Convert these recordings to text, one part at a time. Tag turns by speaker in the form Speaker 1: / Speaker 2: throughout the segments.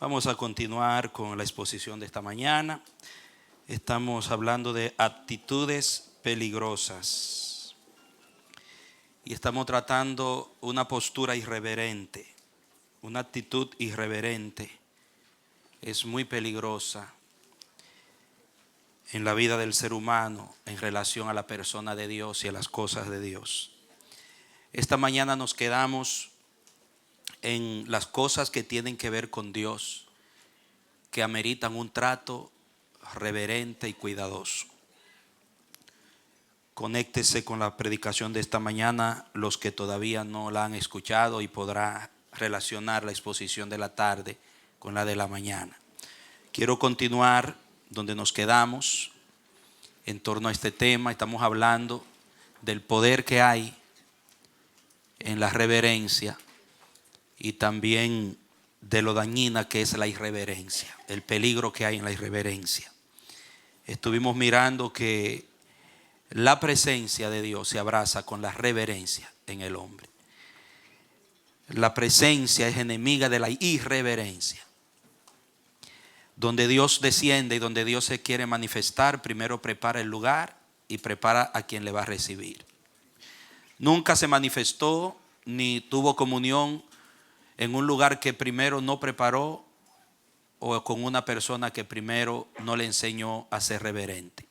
Speaker 1: Vamos a continuar con la exposición de esta mañana. Estamos hablando de actitudes peligrosas. Y estamos tratando una postura irreverente. Una actitud irreverente es muy peligrosa en la vida del ser humano en relación a la persona de Dios y a las cosas de Dios. Esta mañana nos quedamos en las cosas que tienen que ver con Dios, que ameritan un trato reverente y cuidadoso. Conéctese con la predicación de esta mañana los que todavía no la han escuchado y podrá relacionar la exposición de la tarde con la de la mañana. Quiero continuar donde nos quedamos en torno a este tema. Estamos hablando del poder que hay en la reverencia y también de lo dañina que es la irreverencia, el peligro que hay en la irreverencia. Estuvimos mirando que la presencia de Dios se abraza con la reverencia en el hombre. La presencia es enemiga de la irreverencia. Donde Dios desciende y donde Dios se quiere manifestar, primero prepara el lugar y prepara a quien le va a recibir. Nunca se manifestó ni tuvo comunión en un lugar que primero no preparó o con una persona que primero no le enseñó a ser reverente,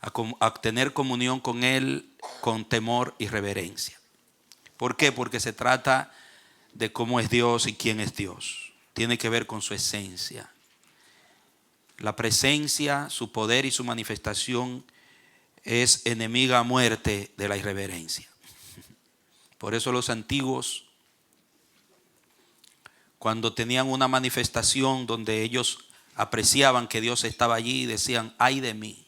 Speaker 1: a tener comunión con Él con temor y reverencia. ¿Por qué? Porque se trata de cómo es Dios y quién es Dios. Tiene que ver con su esencia. La presencia, su poder y su manifestación es enemiga a muerte de la irreverencia. Por eso los antiguos, cuando tenían una manifestación donde ellos apreciaban que Dios estaba allí, decían: ay de mí,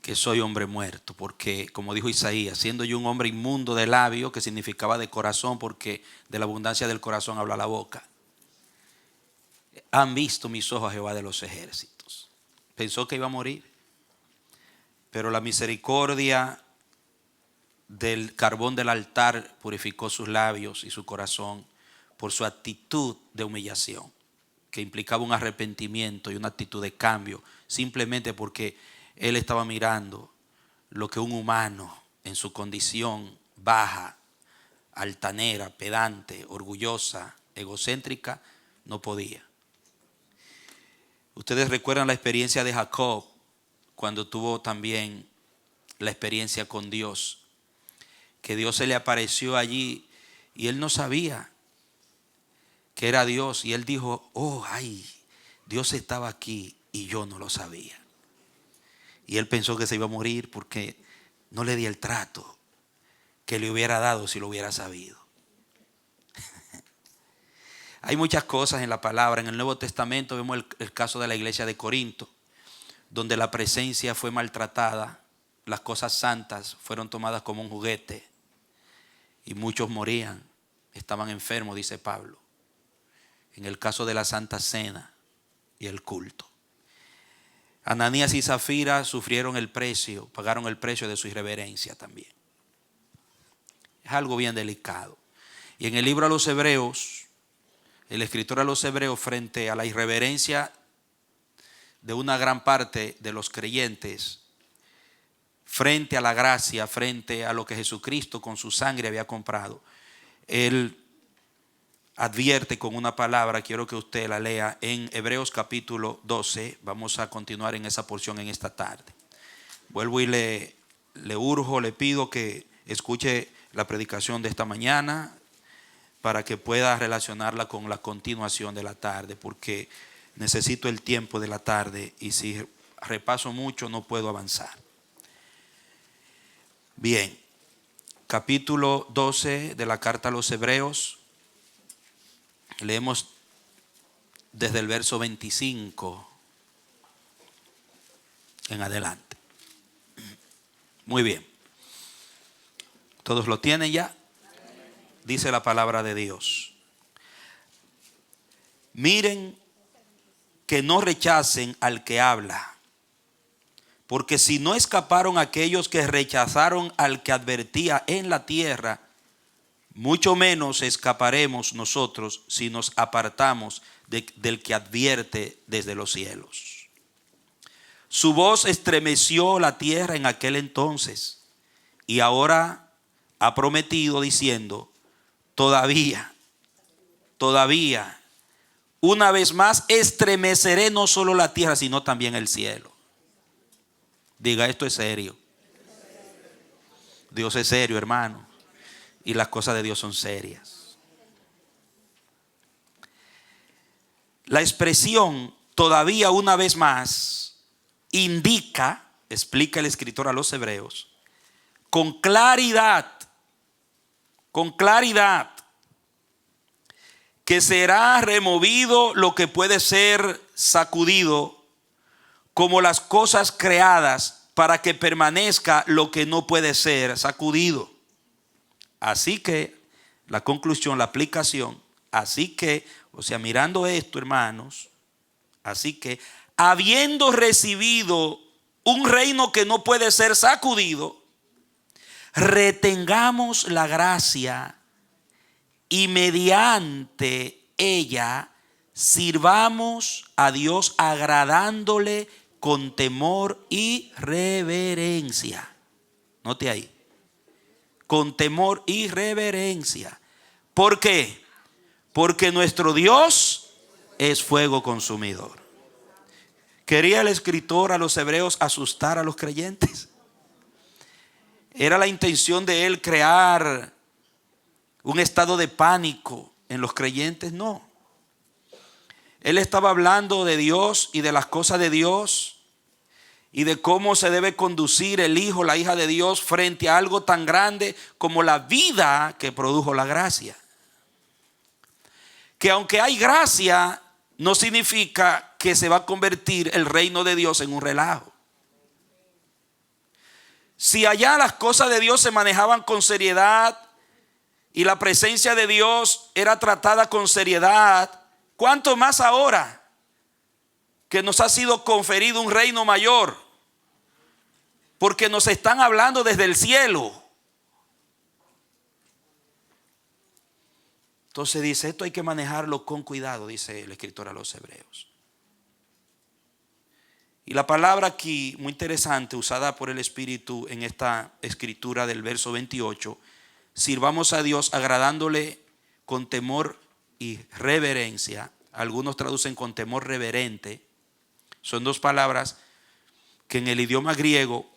Speaker 1: que soy hombre muerto, porque como dijo Isaías, siendo yo un hombre inmundo de labio, que significaba de corazón, porque de la abundancia del corazón habla la boca. Han visto mis ojos a Jehová de los ejércitos. Pensó que iba a morir, pero la misericordia del carbón del altar purificó sus labios y su corazón por su actitud de humillación, que implicaba un arrepentimiento y una actitud de cambio, simplemente porque él estaba mirando lo que un humano en su condición baja, altanera, pedante, orgullosa, egocéntrica, no podía. Ustedes recuerdan la experiencia de Jacob cuando tuvo también la experiencia con Dios, que Dios se le apareció allí y él no sabía que era Dios, y él dijo: oh, ay, Dios estaba aquí y yo no lo sabía. Y él pensó que se iba a morir porque no le di el trato que le hubiera dado si lo hubiera sabido. Hay muchas cosas en la palabra. En el Nuevo Testamento vemos el caso de la iglesia de Corinto, donde la presencia fue maltratada, las cosas santas fueron tomadas como un juguete y muchos morían, estaban enfermos, dice Pablo. En el caso de la Santa Cena y el culto, Ananías y Zafira sufrieron el precio, pagaron el precio de su irreverencia también. Es algo bien delicado. Y en el libro a los Hebreos, el escritor a los Hebreos, frente a la irreverencia de una gran parte de los creyentes, frente a la gracia, frente a lo que Jesucristo con su sangre había comprado, él advierte con una palabra. Quiero que usted la lea en Hebreos capítulo 12. Vamos a continuar en esa porción en esta tarde. Vuelvo y le urjo, le pido que escuche la predicación de esta mañana para que pueda relacionarla con la continuación de la tarde, porque necesito el tiempo de la tarde y si repaso mucho no puedo avanzar. Bien, capítulo 12 de la carta a los Hebreos. Leemos desde el verso 25 en adelante. Muy bien. ¿Todos lo tienen ya? Dice la palabra de Dios: miren que no rechacen al que habla, porque si no escaparon aquellos que rechazaron al que advertía en la tierra, mucho menos escaparemos nosotros si nos apartamos del que advierte desde los cielos. Su voz estremeció la tierra en aquel entonces, y ahora ha prometido diciendo: todavía, una vez más estremeceré no solo la tierra, sino también el cielo. Diga, esto es serio. Dios es serio, hermano, y las cosas de Dios son serias. La expresión todavía una vez más indica, explica el escritor a los hebreos, con claridad, que será removido lo que puede ser sacudido, como las cosas creadas, para que permanezca lo que no puede ser sacudido. Así que la conclusión, la aplicación, mirando esto, hermanos, así que habiendo recibido un reino que no puede ser sacudido, retengamos la gracia y mediante ella sirvamos a Dios agradándole con temor y reverencia. Note ahí. Con temor y reverencia. ¿Por qué? Porque nuestro Dios es fuego consumidor. ¿Quería el escritor a los hebreos asustar a los creyentes? ¿Era la intención de él crear un estado de pánico en los creyentes? No. Él estaba hablando de Dios y de las cosas de Dios y de cómo se debe conducir el hijo, la hija de Dios frente a algo tan grande como la vida que produjo la gracia. Que aunque hay gracia, no significa que se va a convertir el reino de Dios en un relajo. Si allá las cosas de Dios se manejaban con seriedad y la presencia de Dios era tratada con seriedad, ¿cuánto más ahora que nos ha sido conferido un reino mayor? Porque nos están hablando desde el cielo. Entonces dice, esto hay que manejarlo con cuidado, dice el escritor a los hebreos. Y la palabra aquí, muy interesante, usada por el Espíritu en esta escritura del verso 28, sirvamos a Dios agradándole con temor y reverencia. Algunos traducen con temor reverente. Son dos palabras que en el idioma griego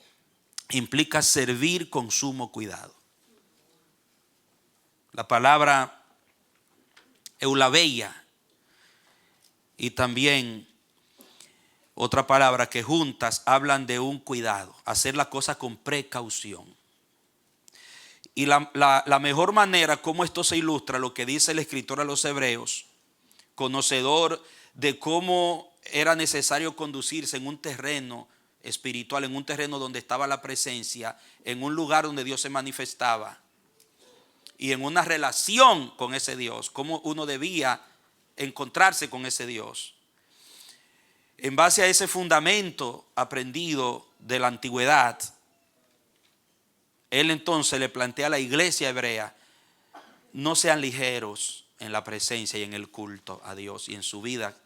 Speaker 1: implica servir con sumo cuidado. La palabra eulabeia y también otra palabra que juntas hablan de un cuidado, hacer la cosa con precaución. Y la mejor manera como esto se ilustra, lo que dice el escritor a los hebreos, conocedor de cómo era necesario conducirse en un terreno espiritual, en un terreno donde estaba la presencia, en un lugar donde Dios se manifestaba y en una relación con ese Dios, cómo uno debía encontrarse con ese Dios. En base a ese fundamento aprendido de la antigüedad, él entonces le plantea a la iglesia hebrea: no sean ligeros en la presencia y en el culto a Dios y en su vida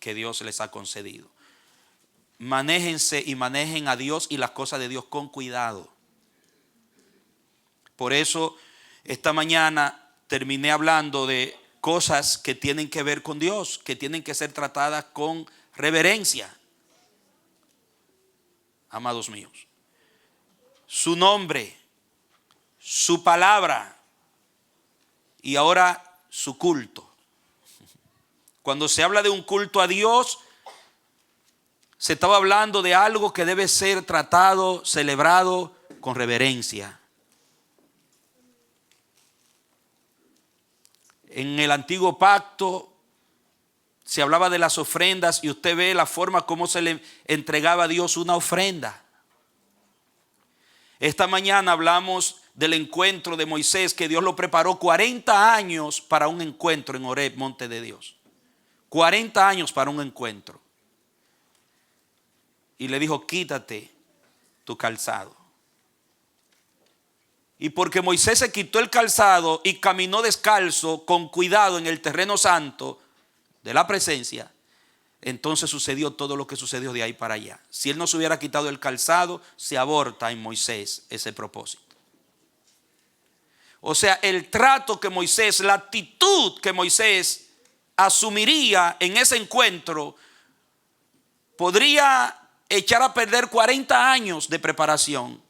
Speaker 1: que Dios les ha concedido. Manéjense y manejen a Dios y las cosas de Dios con cuidado. Por eso esta mañana terminé hablando de cosas que tienen que ver con Dios, que tienen que ser tratadas con reverencia. Amados míos, su nombre, su palabra y ahora su culto. Cuando se habla de un culto a Dios, se estaba hablando de algo que debe ser tratado, celebrado con reverencia. En el antiguo pacto se hablaba de las ofrendas y usted ve la forma como se le entregaba a Dios una ofrenda. Esta mañana hablamos del encuentro de Moisés, que Dios lo preparó 40 años para un encuentro en Horeb, monte de Dios. 40 años para un encuentro. Y le dijo: quítate tu calzado. Y porque Moisés se quitó el calzado y caminó descalzo con cuidado en el terreno santo de la presencia, entonces sucedió todo lo que sucedió de ahí para allá. Si él no se hubiera quitado el calzado, se aborta en Moisés ese propósito. O sea, el trato que Moisés, la actitud que Moisés asumiría en ese encuentro, podría echar a perder 40 años de preparación.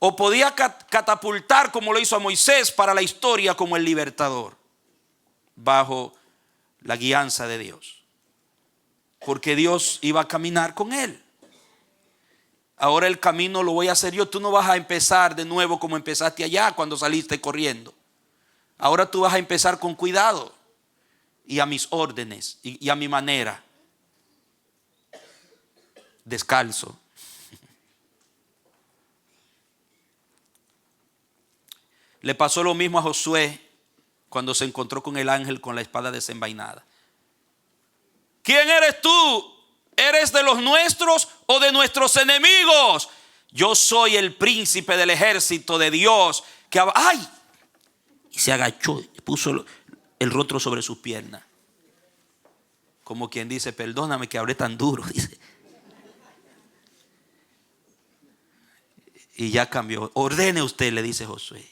Speaker 1: O podía catapultar, como lo hizo a Moisés, para la historia como el libertador, bajo la guianza de Dios. Porque Dios iba a caminar con él. Ahora el camino lo voy a hacer yo. Tú no vas a empezar de nuevo como empezaste allá cuando saliste corriendo. Ahora tú vas a empezar con cuidado y a mis órdenes y a mi manera. Descalzo. Le pasó lo mismo a Josué cuando se encontró con el ángel con la espada desenvainada. ¿Quién eres tú? ¿Eres de los nuestros o de nuestros enemigos? Yo soy el príncipe del ejército de Dios. ¡Ay! Y se agachó y puso el rostro sobre sus piernas. Como quien dice, perdóname que hablé tan duro, dice. Y ya cambió. Ordene usted, le dice Josué,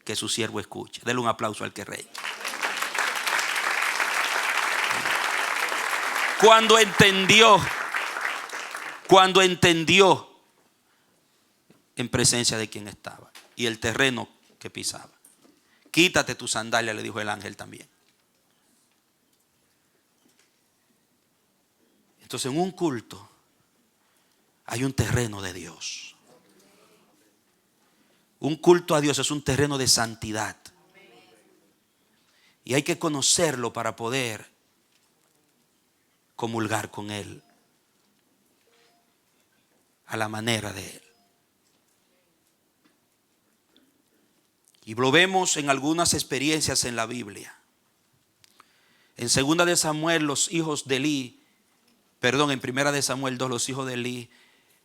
Speaker 1: que su siervo escuche. Dele un aplauso al que rey. Cuando entendió en presencia de quien estaba y el terreno que pisaba. Quítate tu sandalia, le dijo el ángel también. Entonces en un culto hay un terreno de Dios. Un culto a Dios es un terreno de santidad. Y hay que conocerlo para poder comulgar con Él a la manera de Él. Y lo vemos en algunas experiencias en la Biblia. En 2 de Samuel, los hijos de Elí, en 1 de Samuel 2, los hijos de Elí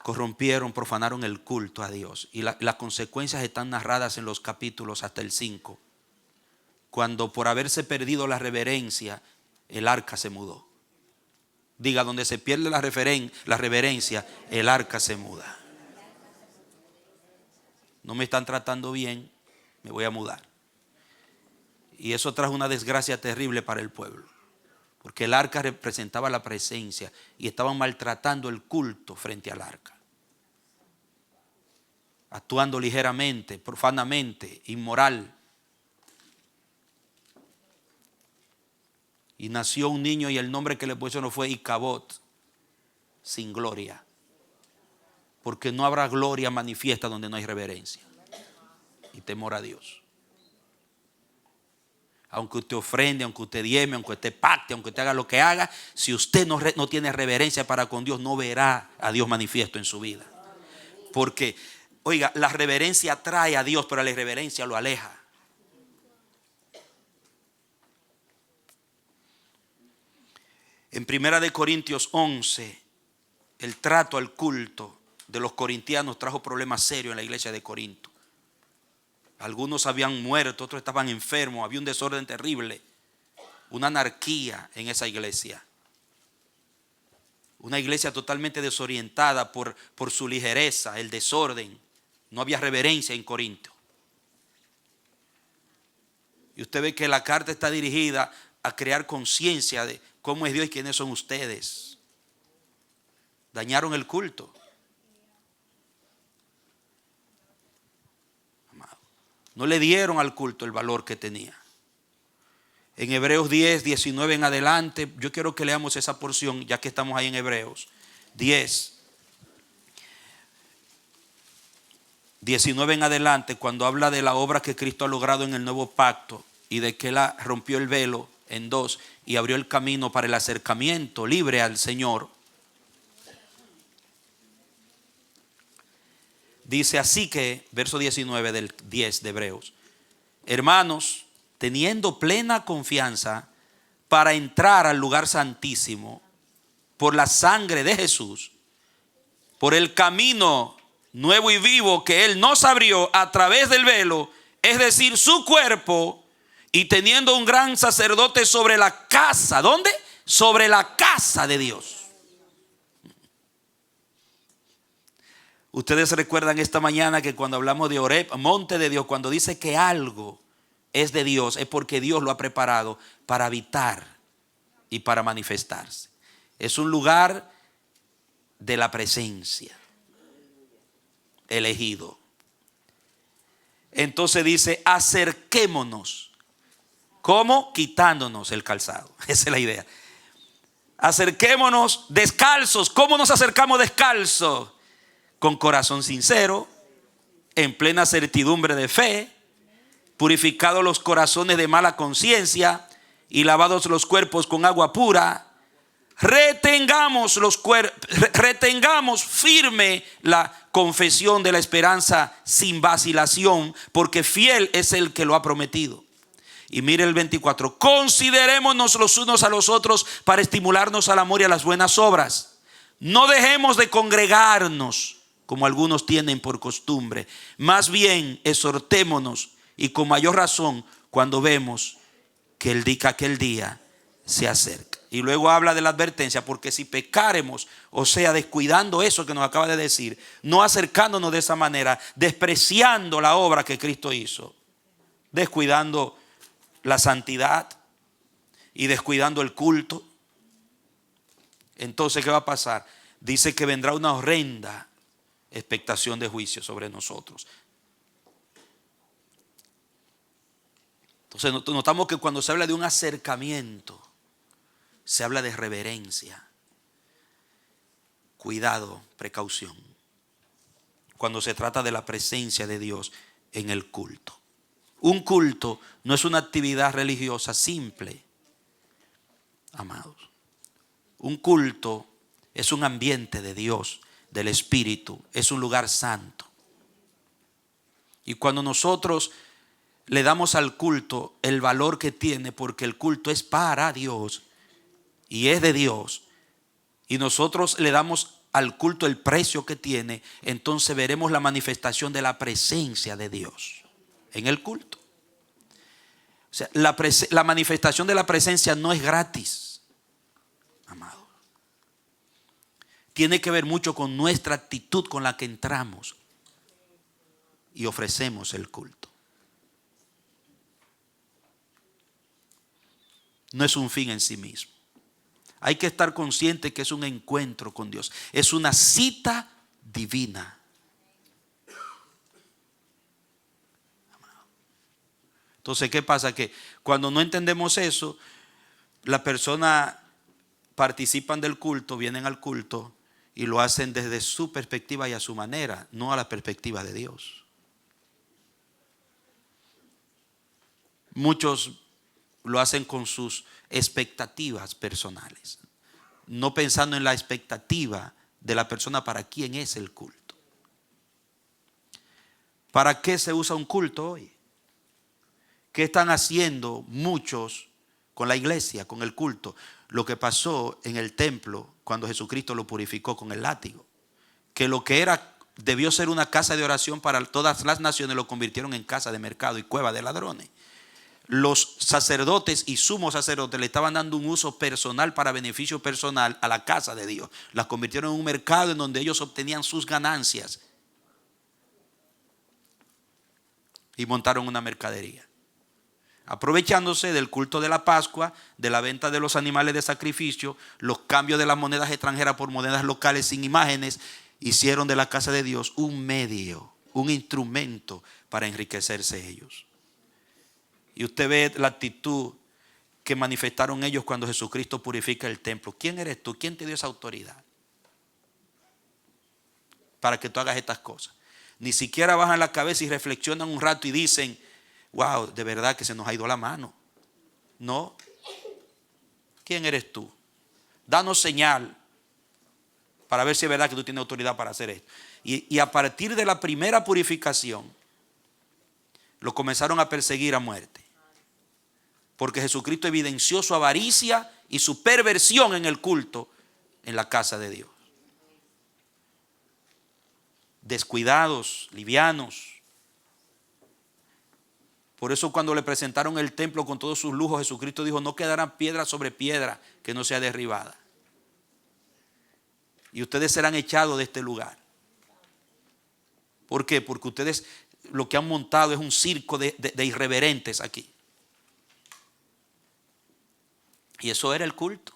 Speaker 1: corrompieron, profanaron el culto a Dios. Y las consecuencias están narradas en los capítulos hasta el 5. Cuando por haberse perdido la reverencia, el arca se mudó. Diga, donde se pierde la reverencia, el arca se muda. No me están tratando bien, me voy a mudar. Y eso trajo una desgracia terrible para el pueblo. Porque el arca representaba la presencia y estaban maltratando el culto frente al arca. Actuando ligeramente, profanamente, inmoral. Y nació un niño y el nombre que le pusieron fue Icabod, sin gloria. Porque no habrá gloria manifiesta donde no hay reverencia y temor a Dios. Aunque usted ofrende, aunque usted diezme, aunque usted pacte, aunque usted haga lo que haga, si usted no tiene reverencia para con Dios, no verá a Dios manifiesto en su vida. Porque, oiga, la reverencia atrae a Dios, pero la irreverencia lo aleja. En 1 Corintios 11, el trato al culto de los corintianos trajo problemas serios en la iglesia de Corinto. Algunos habían muerto, otros estaban enfermos, había un desorden terrible, una anarquía en esa iglesia. Una iglesia totalmente desorientada por su ligereza, el desorden. No había reverencia en Corinto. Y usted ve que la carta está dirigida a crear conciencia de cómo es Dios y quiénes son ustedes. Dañaron el culto. No le dieron al culto el valor que tenía. En Hebreos 10, 19 en adelante, yo quiero que leamos esa porción, ya que estamos ahí en Hebreos 10, 19 en adelante, cuando habla de la obra que Cristo ha logrado en el nuevo pacto y de que Él rompió el velo en dos y abrió el camino para el acercamiento libre al Señor. Dice así que, verso 19 del 10 de Hebreos: hermanos, teniendo plena confianza para entrar al lugar santísimo por la sangre de Jesús, por el camino nuevo y vivo que Él nos abrió a través del velo, es decir, su cuerpo, y teniendo un gran sacerdote sobre la casa. ¿Dónde? Sobre la casa de Dios. Ustedes recuerdan esta mañana que cuando hablamos de Oreb, monte de Dios, cuando dice que algo es de Dios, es porque Dios lo ha preparado para habitar y para manifestarse. Es un lugar de la presencia, elegido. Entonces dice, acerquémonos. ¿Cómo? Quitándonos el calzado. Esa es la idea. Acerquémonos descalzos. ¿Cómo nos acercamos descalzos? Con corazón sincero, en plena certidumbre de fe, purificados los corazones de mala conciencia y lavados los cuerpos con agua pura. Retengamos firme la confesión de la esperanza sin vacilación, porque fiel es el que lo ha prometido. Y mire el 24, considerémonos los unos a los otros para estimularnos al amor y a las buenas obras. No dejemos de congregarnos como algunos tienen por costumbre. Más bien exhortémonos, y con mayor razón cuando vemos que aquel día se acerca. Y luego habla de la advertencia, porque si pecáremos, o sea, descuidando eso que nos acaba de decir, no acercándonos de esa manera, despreciando la obra que Cristo hizo, descuidando la santidad y descuidando el culto, entonces ¿qué va a pasar? Dice que vendrá una horrenda expectación de juicio sobre nosotros. Entonces notamos que cuando se habla de un acercamiento, se habla de reverencia, cuidado, precaución, cuando se trata de la presencia de Dios en el culto. Un culto no es una actividad religiosa simple, amados. Un culto es un ambiente de Dios, del Espíritu, es un lugar santo. Y cuando nosotros le damos al culto el valor que tiene, porque el culto es para Dios y es de Dios, y nosotros le damos al culto el precio que tiene, entonces veremos la manifestación de la presencia de Dios en el culto. O sea, la manifestación de la presencia no es gratis, amado. Tiene que ver mucho con nuestra actitud con la que entramos y ofrecemos el culto. No es un fin en sí mismo. Hay que estar consciente que es un encuentro con Dios. Es una cita divina. Entonces, ¿qué pasa? Que cuando no entendemos eso, las personas participan del culto, vienen al culto y lo hacen desde su perspectiva y a su manera, no a la perspectiva de Dios. Muchos lo hacen con sus expectativas personales, no pensando en la expectativa de la persona para quien es el culto. ¿Para qué se usa un culto hoy? ¿Qué están haciendo muchos con la iglesia, con el culto? Lo que pasó en el templo cuando Jesucristo lo purificó con el látigo, que lo que debió ser una casa de oración para todas las naciones, lo convirtieron en casa de mercado y cueva de ladrones. Los sacerdotes y sumos sacerdotes le estaban dando un uso personal para beneficio personal a la casa de Dios. Las convirtieron en un mercado en donde ellos obtenían sus ganancias y montaron una mercadería, aprovechándose del culto de la Pascua, de la venta de los animales de sacrificio, los cambios de las monedas extranjeras por monedas locales sin imágenes. Hicieron de la casa de Dios un medio, un instrumento para enriquecerse ellos. Y usted ve la actitud que manifestaron ellos cuando Jesucristo purifica el templo. ¿Quién eres tú? ¿Quién te dio esa autoridad para que tú hagas estas cosas? Ni siquiera bajan la cabeza y reflexionan un rato y dicen, wow, de verdad que se nos ha ido la mano. No. ¿Quién eres tú? Danos señal para ver si es verdad que tú tienes autoridad para hacer esto. Y a partir de la primera purificación, lo comenzaron a perseguir a muerte. Porque Jesucristo evidenció su avaricia y su perversión en el culto en la casa de Dios. descuidados, livianos. Por eso cuando le presentaron el templo con todos sus lujos, Jesucristo dijo: no quedará piedra sobre piedra que no sea derribada. Y ustedes serán echados de este lugar. ¿Por qué? Porque ustedes lo que han montado es un circo de irreverentes aquí. Y eso era el culto.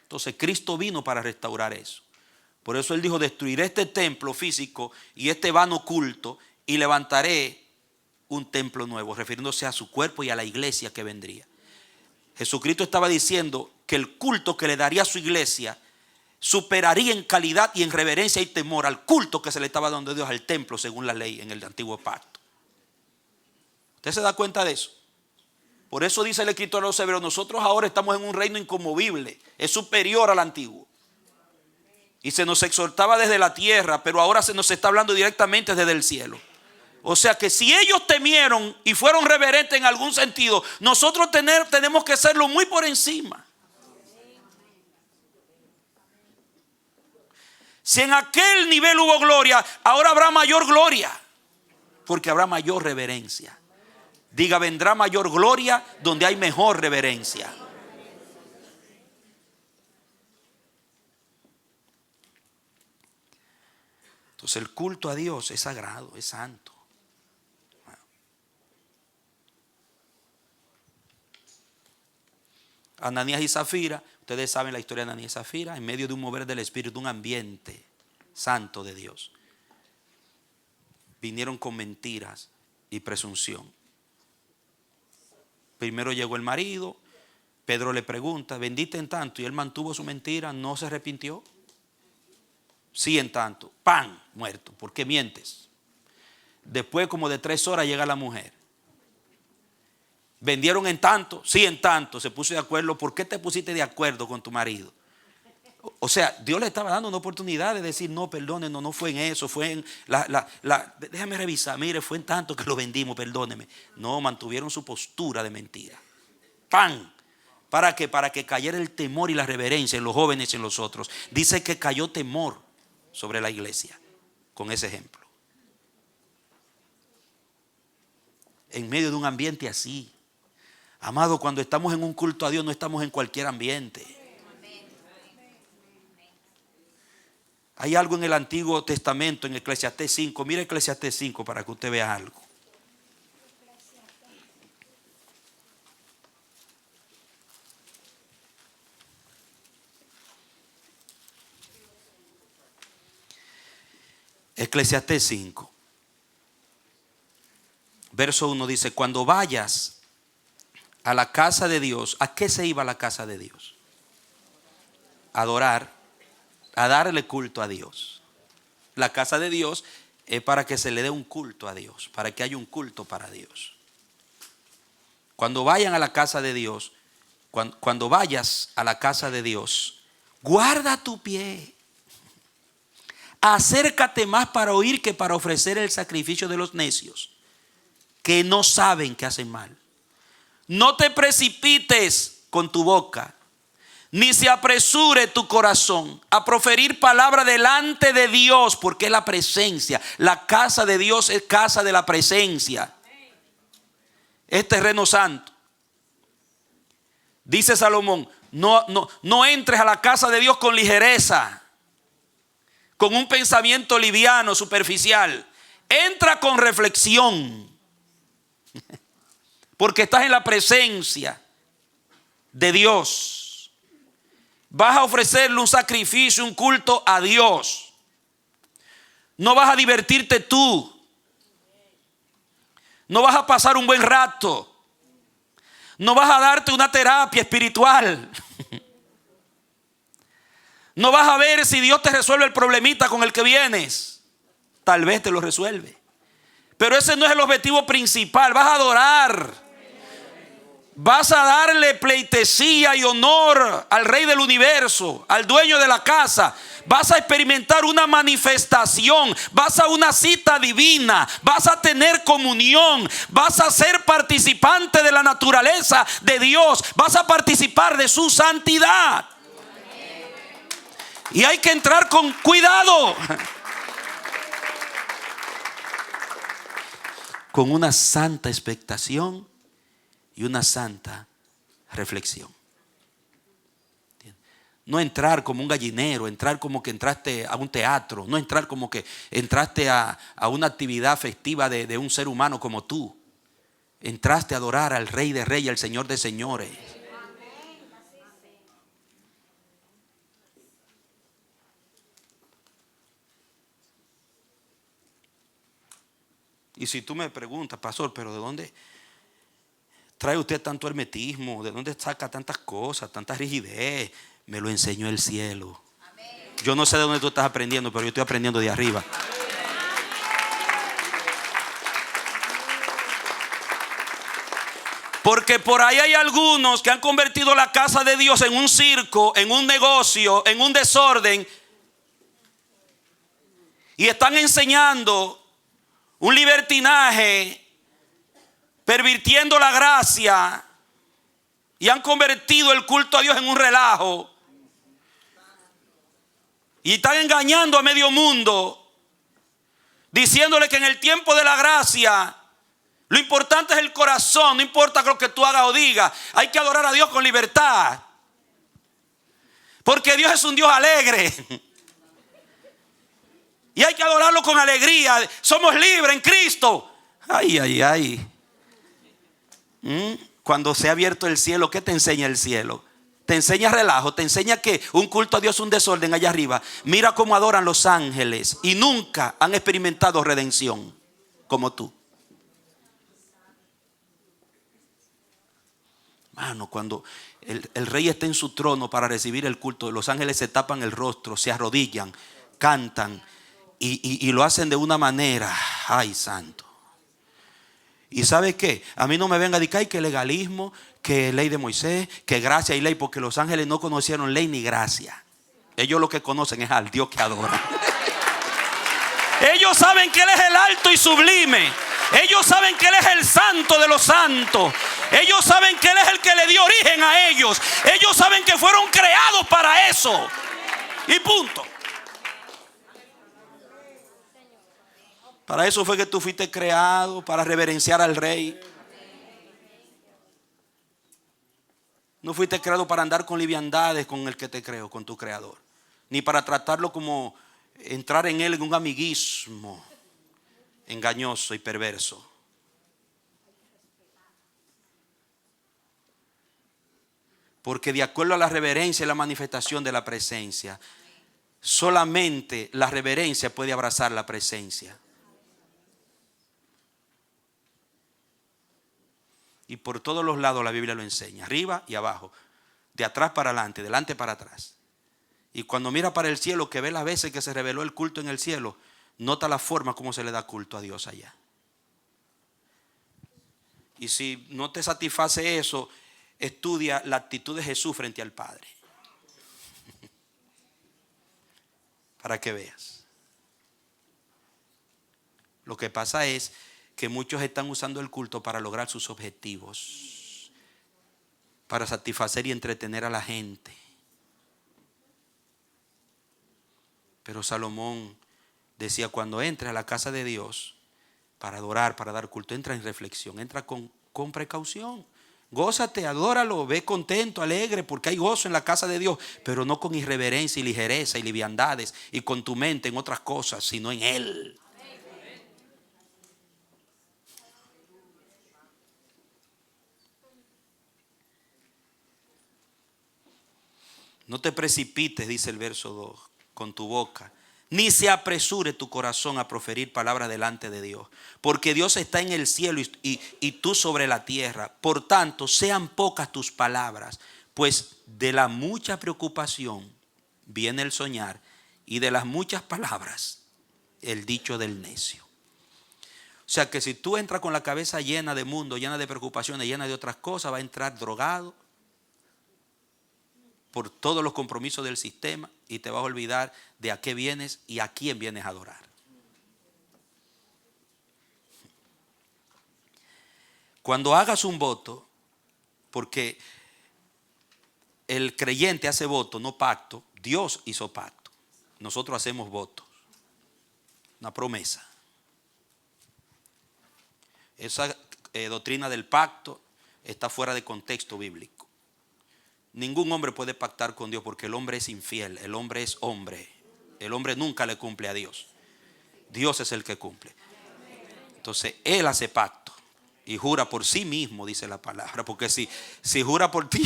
Speaker 1: Entonces Cristo vino para restaurar eso. Por eso Él dijo: destruiré este templo físico y este vano culto y levantaré un templo nuevo, refiriéndose a su cuerpo y a la iglesia que vendría. Jesucristo estaba diciendo que el culto que le daría a su iglesia superaría en calidad y en reverencia y temor al culto que se le estaba dando a Dios al templo según la ley en el antiguo pacto. ¿Usted se da cuenta de eso? Por eso dice el escritor a los hebreos: nosotros ahora estamos en un reino inconmovible, es superior al antiguo. Y se nos exhortaba desde la tierra, pero ahora se nos está hablando directamente desde el cielo. O sea que si ellos temieron y fueron reverentes en algún sentido, nosotros tenemos que serlo muy por encima. Si en aquel nivel hubo gloria, ahora habrá mayor gloria, porque habrá mayor reverencia. Diga: vendrá mayor gloria donde hay mejor reverencia. Entonces el culto a Dios es sagrado, es santo. Ananías y Zafira, ustedes saben la historia de Ananías y Zafira, en medio de un mover del Espíritu, un ambiente santo de Dios, vinieron con mentiras y presunción. Primero llegó el marido, Pedro le pregunta: ¿vendiste en tanto? Y él mantuvo su mentira, no se arrepintió. Sí, en tanto. ¡Pam! Muerto. ¿Por qué mientes? Después como de 3 horas llega la mujer. ¿Vendieron en tanto? Sí, en tanto. Se puso de acuerdo. ¿Por qué te pusiste de acuerdo con tu marido? O sea, Dios le estaba dando una oportunidad de decir: no, perdónenme, no fue en eso, fue en déjame revisar, mire, fue en tanto que lo vendimos, perdóneme. No, mantuvieron su postura de mentira. ¡Pam! ¿Para qué? Para que cayera el temor y la reverencia en los jóvenes y en los otros. Dice que cayó temor sobre la iglesia con ese ejemplo. En medio de un ambiente así. Amado, cuando estamos en un culto a Dios, no estamos en cualquier ambiente. Hay algo en el Antiguo Testamento, en Eclesiastés 5. Mira Eclesiastés 5 para que usted vea algo. Eclesiastés 5. Verso 1 dice: cuando vayas a la casa de Dios. ¿A qué se iba a la casa de Dios? A adorar, a darle culto a Dios. La casa de Dios es para que se le dé un culto a Dios, para que haya un culto para Dios. Cuando vayan a la casa de Dios, cuando vayas a la casa de Dios, guarda tu pie. Acércate más para oír que para ofrecer el sacrificio de los necios, que no saben que hacen mal. No te precipites con tu boca, ni se apresure tu corazón a proferir palabra delante de Dios, porque es la presencia. La casa de Dios es casa de la presencia. Es terreno santo. Dice Salomón: no entres a la casa de Dios con ligereza, con un pensamiento liviano, superficial. Entra con reflexión, porque estás en la presencia de Dios. Vas a ofrecerle un sacrificio, un culto a Dios. No vas a divertirte tú. No vas a pasar un buen rato. No vas a darte una terapia espiritual. No vas a ver si Dios te resuelve el problemita con el que vienes. Tal vez te lo resuelve, pero ese no es el objetivo principal. Vas a adorar. Vas a darle pleitesía y honor al Rey del universo, al dueño de la casa. Vas a experimentar una manifestación. Vas a una cita divina. Vas a tener comunión. Vas a ser participante de la naturaleza de Dios. Vas a participar de su santidad. Y hay que entrar con cuidado, con una santa expectación y una santa reflexión. No entrar como un gallinero, entrar como que entraste a un teatro, no entrar como que entraste a una actividad festiva de un ser humano como tú. Entraste a adorar al Rey de Reyes, al Señor de Señores. Y si tú me preguntas, pastor, pero ¿de dónde trae usted tanto hermetismo? ¿De dónde saca tantas cosas, tanta rigidez? Me lo enseñó el cielo. Yo no sé de dónde tú estás aprendiendo, pero yo estoy aprendiendo de arriba. Porque por ahí hay algunos que han convertido la casa de Dios en un circo, en un negocio, en un desorden. Y están enseñando un libertinaje, pervirtiendo la gracia, y han convertido el culto a Dios en un relajo. Y están engañando a medio mundo, diciéndole que en el tiempo de la gracia lo importante es el corazón, no importa lo que tú hagas o digas. Hay que adorar a Dios con libertad, porque Dios es un Dios alegre. Y hay que adorarlo con alegría. Somos libres en Cristo. Ay, ay, ay. Cuando se ha abierto el cielo, ¿qué te enseña el cielo? Te enseña relajo, te enseña que un culto a Dios es un desorden allá arriba. Mira cómo adoran los ángeles y nunca han experimentado redención como tú. Mano, cuando el rey está en su trono para recibir el culto, los ángeles se tapan el rostro, se arrodillan, cantan y lo hacen de una manera, ay santo. ¿Y sabe qué? A mí no me venga a decir que legalismo, que ley de Moisés, que gracia y ley, porque los ángeles no conocieron ley ni gracia. Ellos lo que conocen es al Dios que adoran. Ellos saben que Él es el alto y sublime. Ellos saben que Él es el santo de los santos. Ellos saben que Él es el que le dio origen a ellos. Ellos saben que fueron creados para eso. Y punto. Para eso fue que tú fuiste creado, para reverenciar al Rey. No fuiste creado para andar con liviandades con el que te creó, con tu Creador. Ni para tratarlo como entrar en Él en un amiguismo engañoso y perverso. Porque de acuerdo a la reverencia y la manifestación de la presencia, solamente la reverencia puede abrazar la presencia. Y por todos los lados la Biblia lo enseña, arriba y abajo, de atrás para adelante, delante para atrás. Y cuando mira para el cielo, que ve las veces que se reveló el culto en el cielo, nota la forma como se le da culto a Dios allá. Y si no te satisface eso, estudia la actitud de Jesús frente al Padre, para que veas. Lo que pasa es que muchos están usando el culto para lograr sus objetivos, para satisfacer y entretener a la gente. Pero Salomón decía, cuando entres a la casa de Dios para adorar, para dar culto, entra en reflexión, entra con precaución. Gózate, adóralo, ve contento, alegre, porque hay gozo en la casa de Dios, pero no con irreverencia y ligereza y liviandades y con tu mente en otras cosas, sino en Él. No te precipites, dice el verso 2, con tu boca, ni se apresure tu corazón a proferir palabras delante de Dios, porque Dios está en el cielo y tú sobre la tierra. Por tanto, sean pocas tus palabras, pues de la mucha preocupación viene el soñar, y de las muchas palabras el dicho del necio. O sea que si tú entras con la cabeza llena de mundo, llena de preocupaciones, llena de otras cosas, va a entrar drogado por todos los compromisos del sistema y te vas a olvidar de a qué vienes y a quién vienes a adorar. Cuando hagas un voto, porque el creyente hace voto, no pacto, Dios hizo pacto. nosotros hacemos votos, una promesa. Esa doctrina del pacto está fuera de contexto bíblico. Ningún hombre puede pactar con Dios porque el hombre es infiel, el hombre es hombre. El hombre nunca le cumple a Dios. Dios es el que cumple. Entonces Él hace pacto y jura por sí mismo, dice la palabra. Porque si jura por ti,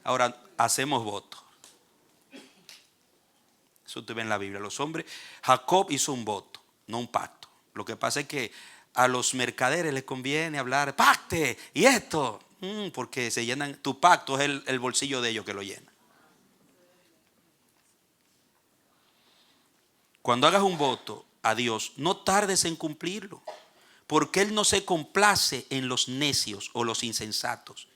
Speaker 1: ahora hacemos voto. Eso usted ve en la Biblia. Los hombres, Jacob hizo un voto, no un pacto. Lo que pasa es que a los mercaderes les conviene hablar pacte y esto, porque se llenan. Tu pacto es el bolsillo de ellos que lo llena. Cuando hagas un voto a Dios, no tardes en cumplirlo, porque Él no se complace en los necios o los insensatos.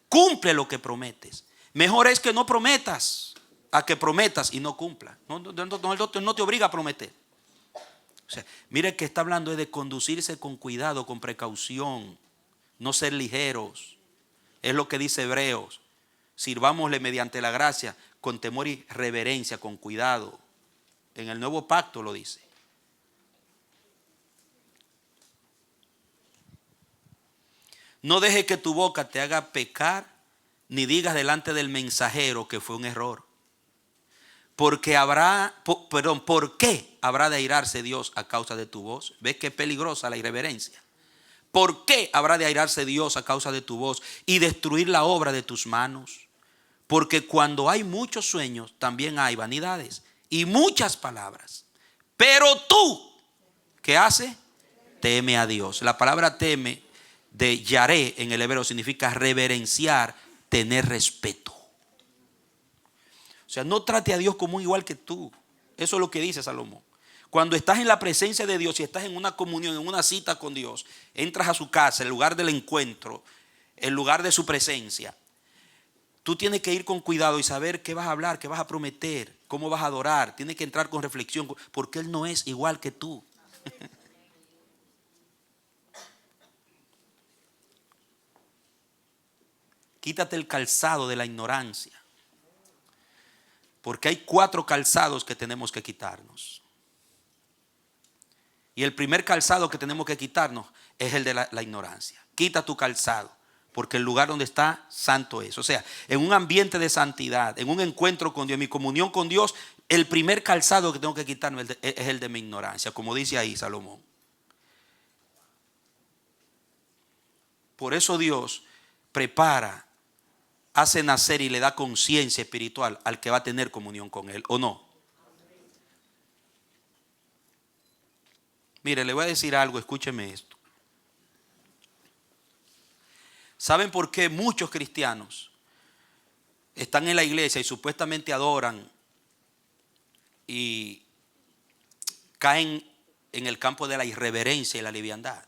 Speaker 1: Cumple lo que prometes. Mejor es que no prometas a que prometas y no cumplas. No te obliga a prometer. O sea, mire que está hablando de conducirse con cuidado, con precaución, no ser ligeros. Es lo que dice Hebreos. Sirvámosle mediante la gracia con temor y reverencia, con cuidado. En el nuevo pacto lo dice. No deje que tu boca te haga pecar, ni digas delante del mensajero que fue un error. ¿Por qué habrá de airarse Dios a causa de tu voz? ¿Ves qué peligrosa la irreverencia? ¿Por qué habrá de airarse Dios a causa de tu voz y destruir la obra de tus manos? Porque cuando hay muchos sueños, también hay vanidades y muchas palabras. Pero tú, ¿qué haces? Teme a Dios. La palabra teme de yaré en el hebreo significa reverenciar, tener respeto. O sea, no trate a Dios como un igual que tú. Eso es lo que dice Salomón. Cuando estás en la presencia de Dios y estás en una comunión, en una cita con Dios, entras a su casa, el lugar del encuentro, el lugar de su presencia. Tú tienes que ir con cuidado y saber qué vas a hablar, qué vas a prometer, cómo vas a adorar. Tienes que entrar con reflexión, porque Él no es igual que tú. Quítate el calzado de la ignorancia. Porque hay 4 calzados que tenemos que quitarnos. Y el primer calzado que tenemos que quitarnos es el de la ignorancia. Quita tu calzado, porque el lugar donde está santo es. O sea, en un ambiente de santidad, en un encuentro con Dios, en mi comunión con Dios, el primer calzado que tengo que quitarme es el de mi ignorancia, como dice ahí Salomón. Por eso Dios prepara, hace nacer y le da conciencia espiritual al que va a tener comunión con Él, ¿o no? Mire, le voy a decir algo, escúcheme esto. ¿Saben por qué muchos cristianos están en la iglesia y supuestamente adoran y caen en el campo de la irreverencia y la liviandad?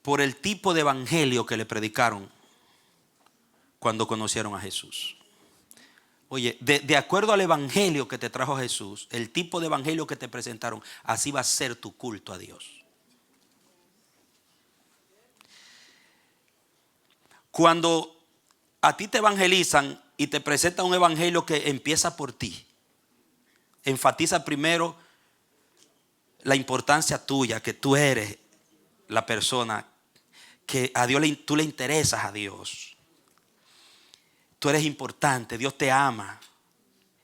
Speaker 1: Por el tipo de evangelio que le predicaron cuando conocieron a Jesús. Oye, de acuerdo al evangelio que te trajo Jesús, el tipo de evangelio que te presentaron, así va a ser tu culto a Dios. Cuando a ti te evangelizan y te presentan un evangelio que empieza por ti, enfatiza primero la importancia tuya, que tú eres la persona que a Dios tú le interesas a Dios. Tú eres importante, Dios te ama.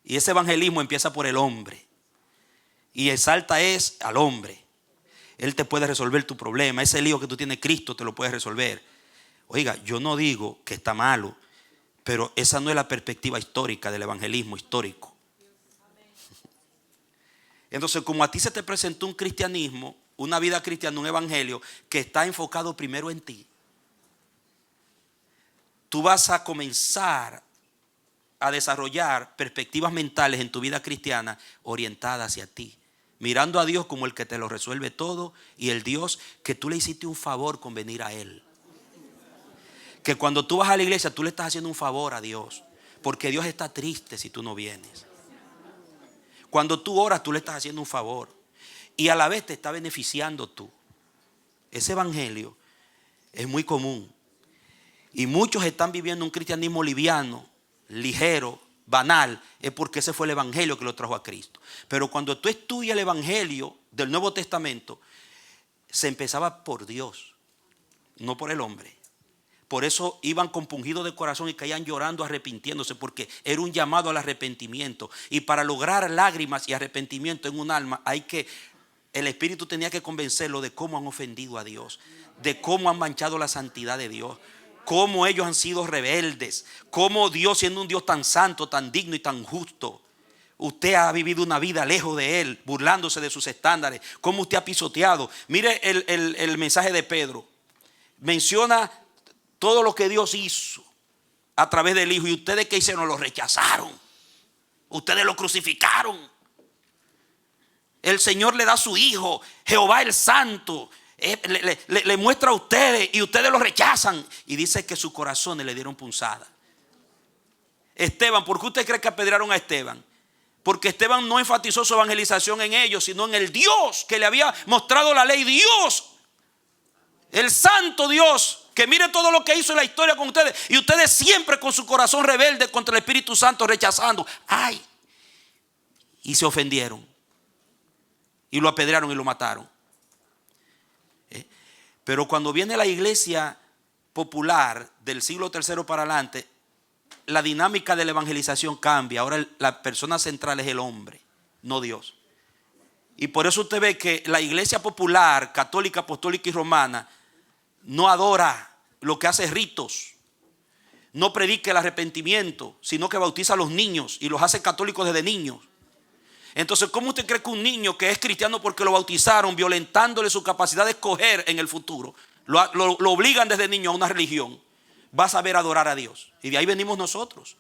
Speaker 1: Y ese evangelismo empieza por el hombre. Y exalta es al hombre. Él te puede resolver tu problema. Ese lío que tú tienes, Cristo te lo puede resolver. Oiga, yo no digo que está malo, pero esa no es la perspectiva histórica del evangelismo histórico. Entonces, como a ti se te presentó un cristianismo, una vida cristiana, un evangelio que está enfocado primero en ti, tú vas a comenzar a desarrollar perspectivas mentales en tu vida cristiana orientadas hacia ti, mirando a Dios como el que te lo resuelve todo y el Dios que tú le hiciste un favor con venir a Él. Que cuando tú vas a la iglesia tú le estás haciendo un favor a Dios, porque Dios está triste si tú no vienes. Cuando tú oras tú le estás haciendo un favor y a la vez te está beneficiando tú. Ese evangelio es muy común. Y muchos están viviendo un cristianismo liviano, ligero, banal, es porque ese fue el evangelio que lo trajo a Cristo. Pero cuando tú estudias el evangelio del Nuevo Testamento, se empezaba por Dios, no por el hombre. Por eso iban compungidos de corazón y caían llorando, arrepintiéndose, porque era un llamado al arrepentimiento. Y para lograr lágrimas y arrepentimiento en un alma, el Espíritu tenía que convencerlo de cómo han ofendido a Dios, de cómo han manchado la santidad de Dios, cómo ellos han sido rebeldes, cómo Dios, siendo un Dios tan santo, tan digno y tan justo, usted ha vivido una vida lejos de Él, burlándose de sus estándares, cómo usted ha pisoteado. Mire el mensaje de Pedro. Menciona todo lo que Dios hizo a través del Hijo. ¿Y ustedes qué hicieron? Lo rechazaron. Ustedes lo crucificaron. El Señor le da a su Hijo, Jehová el Santo. Le muestra a ustedes y ustedes lo rechazan. Y dice que sus corazones le dieron punzada. Esteban, ¿por qué usted cree que apedrearon a Esteban? Porque Esteban no enfatizó su evangelización en ellos, sino en el Dios que le había mostrado la ley. Dios, el santo Dios, que mire todo lo que hizo en la historia con ustedes. Y ustedes siempre con su corazón rebelde contra el Espíritu Santo, rechazando. ¡Ay! Y se ofendieron. Y lo apedrearon y lo mataron. Pero cuando viene la iglesia popular del siglo III para adelante, la dinámica de la evangelización cambia. Ahora la persona central es el hombre, no Dios. Y por eso usted ve que la iglesia popular, católica, apostólica y romana, no adora, lo que hace es ritos. No predica el arrepentimiento, sino que bautiza a los niños y los hace católicos desde niños. Entonces, ¿cómo usted cree que un niño que es cristiano porque lo bautizaron, violentándole su capacidad de escoger en el futuro, lo obligan desde niño a una religión, va a saber adorar a Dios? Y de ahí venimos nosotros.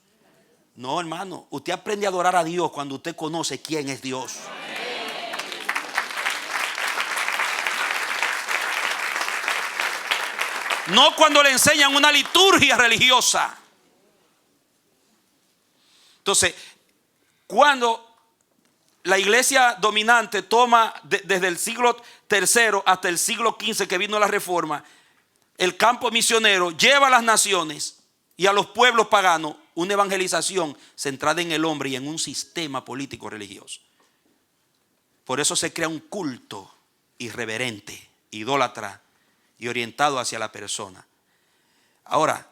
Speaker 1: No, hermano, usted aprende a adorar a Dios cuando usted conoce quién es Dios. No cuando le enseñan una liturgia religiosa. Entonces, cuando la iglesia dominante toma desde el siglo III hasta el siglo XV, que vino la reforma, el campo misionero lleva a las naciones y a los pueblos paganos una evangelización centrada en el hombre y en un sistema político religioso. Por eso se crea un culto irreverente, idólatra y orientado hacia la persona. Ahora,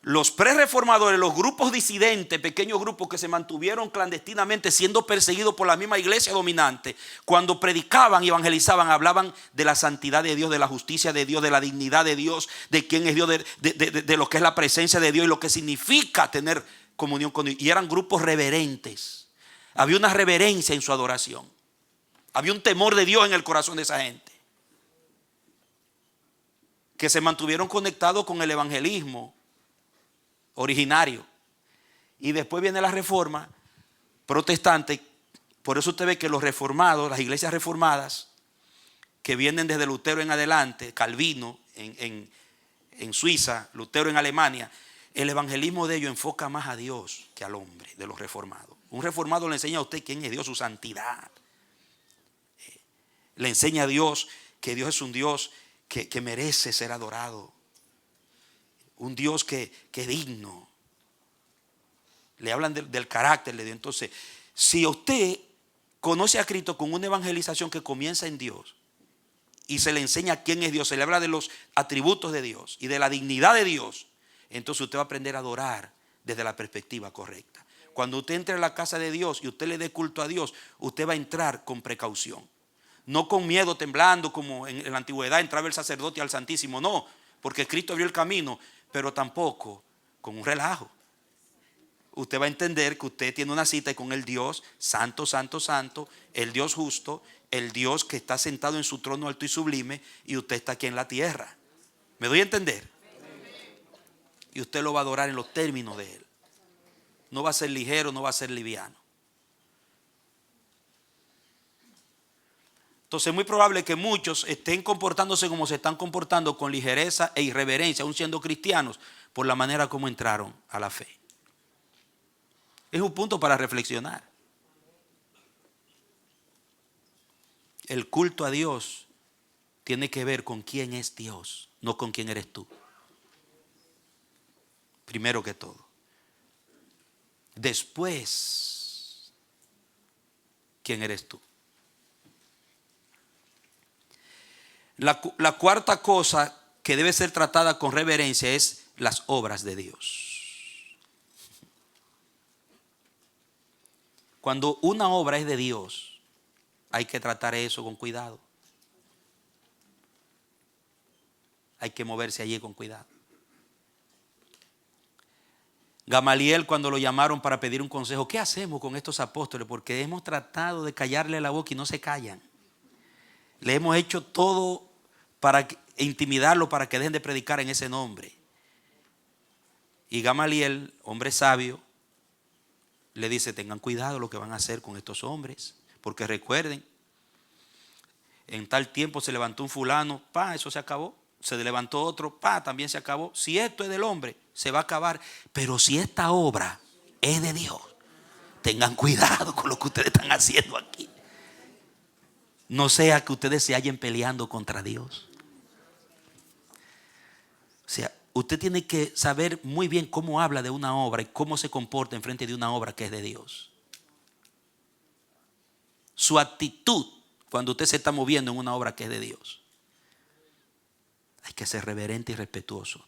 Speaker 1: los pre-reformadores, los grupos disidentes, pequeños grupos que se mantuvieron clandestinamente siendo perseguidos por la misma iglesia dominante, cuando predicaban y evangelizaban, hablaban de la santidad de Dios, de la justicia de Dios, de la dignidad de Dios, de quién es Dios, de lo que es la presencia de Dios y lo que significa tener comunión con Dios. Y eran grupos reverentes. Había una reverencia en su adoración. Había un temor de Dios en el corazón de esa gente, que se mantuvieron conectados con el evangelismo originario. Y después viene la reforma protestante. Por eso usted ve que los reformados, las iglesias reformadas, que vienen desde Lutero en adelante, Calvino en Suiza, Lutero en Alemania, el evangelismo de ellos enfoca más a Dios que al hombre, de los reformados. Un reformado le enseña a usted quién es Dios, su santidad. Le enseña a Dios que Dios es un Dios que merece ser adorado. Un Dios que es digno. Le hablan del carácter de Dios. Entonces, si usted conoce a Cristo con una evangelización que comienza en Dios y se le enseña quién es Dios, se le habla de los atributos de Dios y de la dignidad de Dios, entonces usted va a aprender a adorar desde la perspectiva correcta. Cuando usted entre a la casa de Dios y usted le dé culto a Dios, usted va a entrar con precaución. No con miedo, temblando como en la antigüedad entraba el sacerdote al Santísimo. No, porque Cristo abrió el camino. Pero tampoco con un relajo. Usted va a entender que usted tiene una cita con el Dios santo, santo, santo, el Dios justo, el Dios que está sentado en su trono alto y sublime, y usted está aquí en la tierra. ¿Me doy a entender? Y usted lo va a adorar en los términos de Él. No va a ser ligero, no va a ser liviano. Entonces es muy probable que muchos estén comportándose como se están comportando, con ligereza e irreverencia, aún siendo cristianos, por la manera como entraron a la fe. Es un punto para reflexionar. El culto a Dios tiene que ver con quién es Dios, no con quién eres tú. primero que todo. Después, ¿quién eres tú? La cuarta cosa que debe ser tratada con reverencia es las obras de Dios. Cuando una obra es de Dios, hay que tratar eso con cuidado. Hay que moverse allí con cuidado. Gamaliel, cuando lo llamaron para pedir un consejo, ¿qué hacemos con estos apóstoles? Porque hemos tratado de callarle la boca y no se callan. Le hemos hecho todo para intimidarlo, para que dejen de predicar en ese nombre. Y Gamaliel, hombre sabio, le dice: tengan cuidado lo que van a hacer con estos hombres, porque recuerden, en tal tiempo se levantó un fulano, eso se acabó. Se levantó otro, también se acabó. Si esto es del hombre, se va a acabar. Pero si esta obra es de Dios, tengan cuidado con lo que ustedes están haciendo aquí. No sea que ustedes se hallen peleando contra Dios. O sea, usted tiene que saber muy bien cómo habla de una obra y cómo se comporta en frente de una obra que es de Dios. Su actitud cuando usted se está moviendo en una obra que es de Dios. Hay que ser reverente y respetuoso.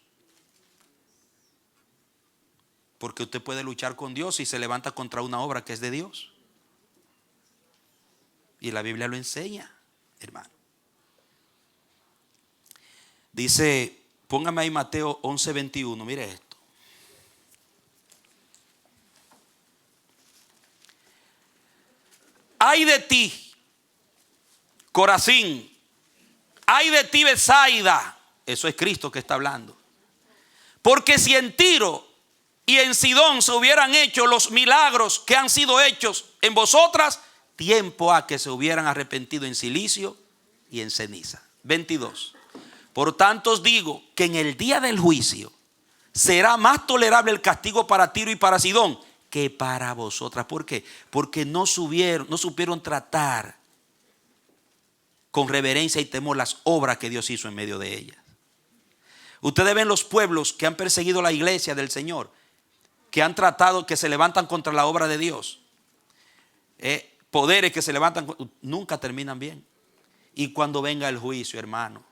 Speaker 1: Porque usted puede luchar con Dios y se levanta contra una obra que es de Dios. Y la Biblia lo enseña, hermano. Dice, póngame ahí Mateo 11:21, mire esto. Ay de ti, Corazín. Ay de ti, Betsaida. Eso es Cristo que está hablando. Porque si en Tiro y en Sidón se hubieran hecho los milagros que han sido hechos en vosotras, tiempo ha que se hubieran arrepentido en silicio y en ceniza. 22. Por tanto os digo que en el día del juicio será más tolerable el castigo para Tiro y para Sidón que para vosotras. ¿Por qué? Porque no supieron tratar con reverencia y temor las obras que Dios hizo en medio de ellas. Ustedes ven los pueblos que han perseguido la iglesia del Señor, que han tratado, que se levantan contra la obra de Dios. Poderes que se levantan, nunca terminan bien. Y cuando venga el juicio, hermano,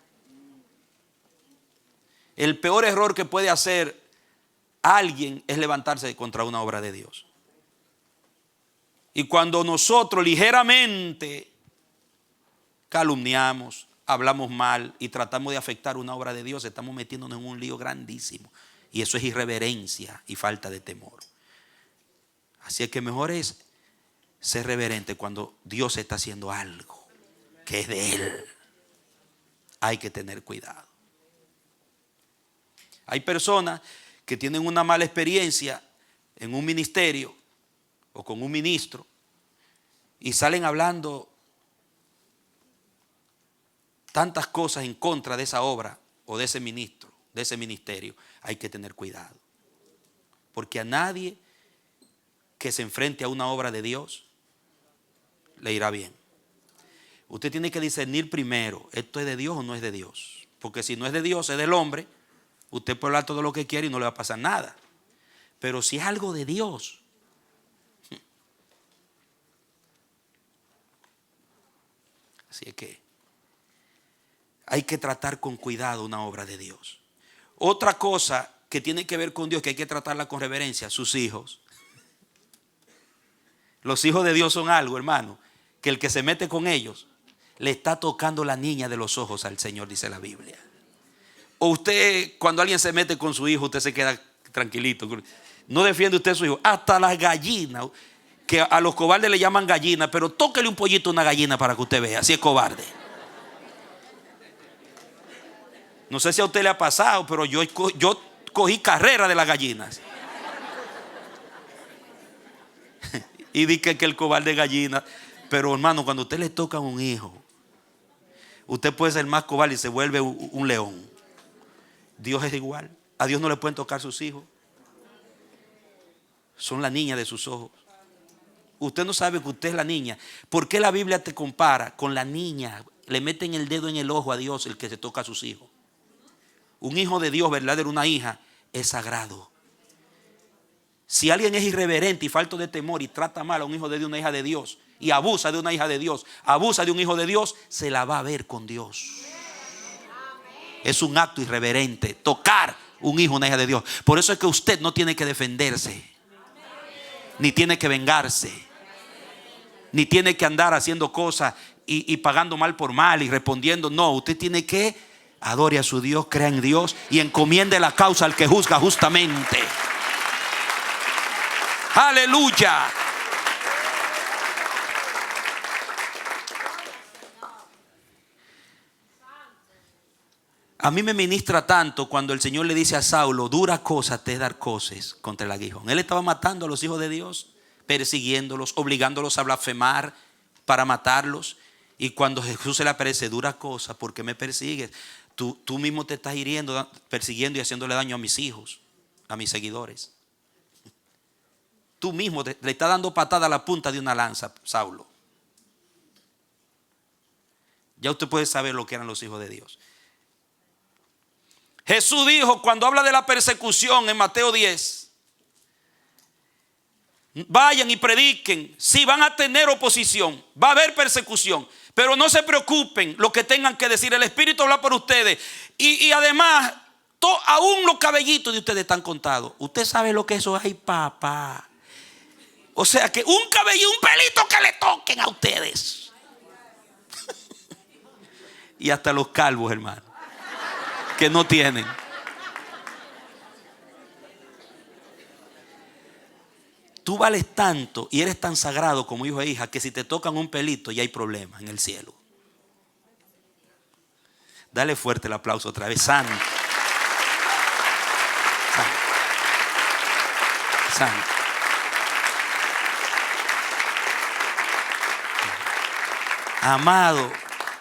Speaker 1: el peor error que puede hacer alguien es levantarse contra una obra de Dios. Y cuando nosotros ligeramente calumniamos, hablamos mal y tratamos de afectar una obra de Dios, estamos metiéndonos en un lío grandísimo. Y eso es irreverencia y falta de temor. Así es que mejor es ser reverente cuando Dios está haciendo algo que es de Él. Hay que tener cuidado. Hay personas que tienen una mala experiencia en un ministerio o con un ministro y salen hablando tantas cosas en contra de esa obra o de ese ministro, de ese ministerio. Hay que tener cuidado, porque a nadie que se enfrente a una obra de Dios le irá bien. Usted tiene que discernir primero, ¿esto es de Dios o no es de Dios? Porque si no es de Dios, es del hombre. Usted puede hablar todo lo que quiere y no le va a pasar nada. Pero si es algo de Dios, así es que hay que tratar con cuidado una obra de Dios. Otra cosa que tiene que ver con Dios, que hay que tratarla con reverencia, sus hijos. Los hijos de Dios son algo, hermano, que el que se mete con ellos le está tocando la niña de los ojos al Señor, dice la Biblia. O usted, cuando alguien se mete con su hijo, usted se queda tranquilito. No defiende usted a su hijo. Hasta las gallinas, que a los cobardes le llaman gallinas, pero tóquele un pollito a una gallina para que usted vea, así es cobarde. No sé si a usted le ha pasado, pero yo cogí carrera de las gallinas. Y dije que el cobarde gallina. Pero hermano, cuando usted le toca a un hijo, usted puede ser más cobarde y se vuelve un león. Dios es igual. A Dios no le pueden tocar sus hijos. Son la niña de sus ojos. Usted no sabe que usted es la niña. ¿Por qué la Biblia te compara con la niña? Le meten el dedo en el ojo a Dios el que se toca a sus hijos. Un hijo de Dios verdadero, una hija, es sagrado. Si alguien es irreverente y falto de temor y trata mal a un hijo de Dios, una hija de Dios, y abusa de una hija de Dios, abusa de un hijo de Dios, se la va a ver con Dios. Es un acto irreverente tocar un hijo, una hija de Dios. Por eso es que usted no tiene que defenderse, ni tiene que vengarse, ni tiene que andar haciendo cosas y pagando mal por mal y respondiendo. No, usted tiene que adore a su Dios, crea en Dios y encomiende la causa al que juzga justamente. Aleluya. A mí me ministra tanto cuando el Señor le dice a Saulo: dura cosa te es dar coces contra el aguijón. Él estaba matando a los hijos de Dios, persiguiéndolos, obligándolos a blasfemar para matarlos. Y cuando Jesús se le aparece: dura cosa, ¿por qué me persigues? Tú mismo te estás hiriendo, persiguiendo y haciéndole daño a mis hijos, a mis seguidores. Tú mismo le estás dando patada a la punta de una lanza, Saulo. Ya usted puede saber lo que eran los hijos de Dios. Jesús dijo, cuando habla de la persecución en Mateo 10, vayan y prediquen. Sí, van a tener oposición, va a haber persecución, pero no se preocupen lo que tengan que decir. El Espíritu habla por ustedes. Y además, aún los cabellitos de ustedes están contados. Usted sabe lo que eso es. Ay, papá. O sea que un cabello, un pelito que le toquen a ustedes. Y hasta los calvos, hermano, que no tienen. Tú vales tanto y eres tan sagrado como hijo e hija que si te tocan un pelito ya hay problema en el cielo. Dale fuerte el aplauso otra vez. Santo. Santo. Santo. Amado,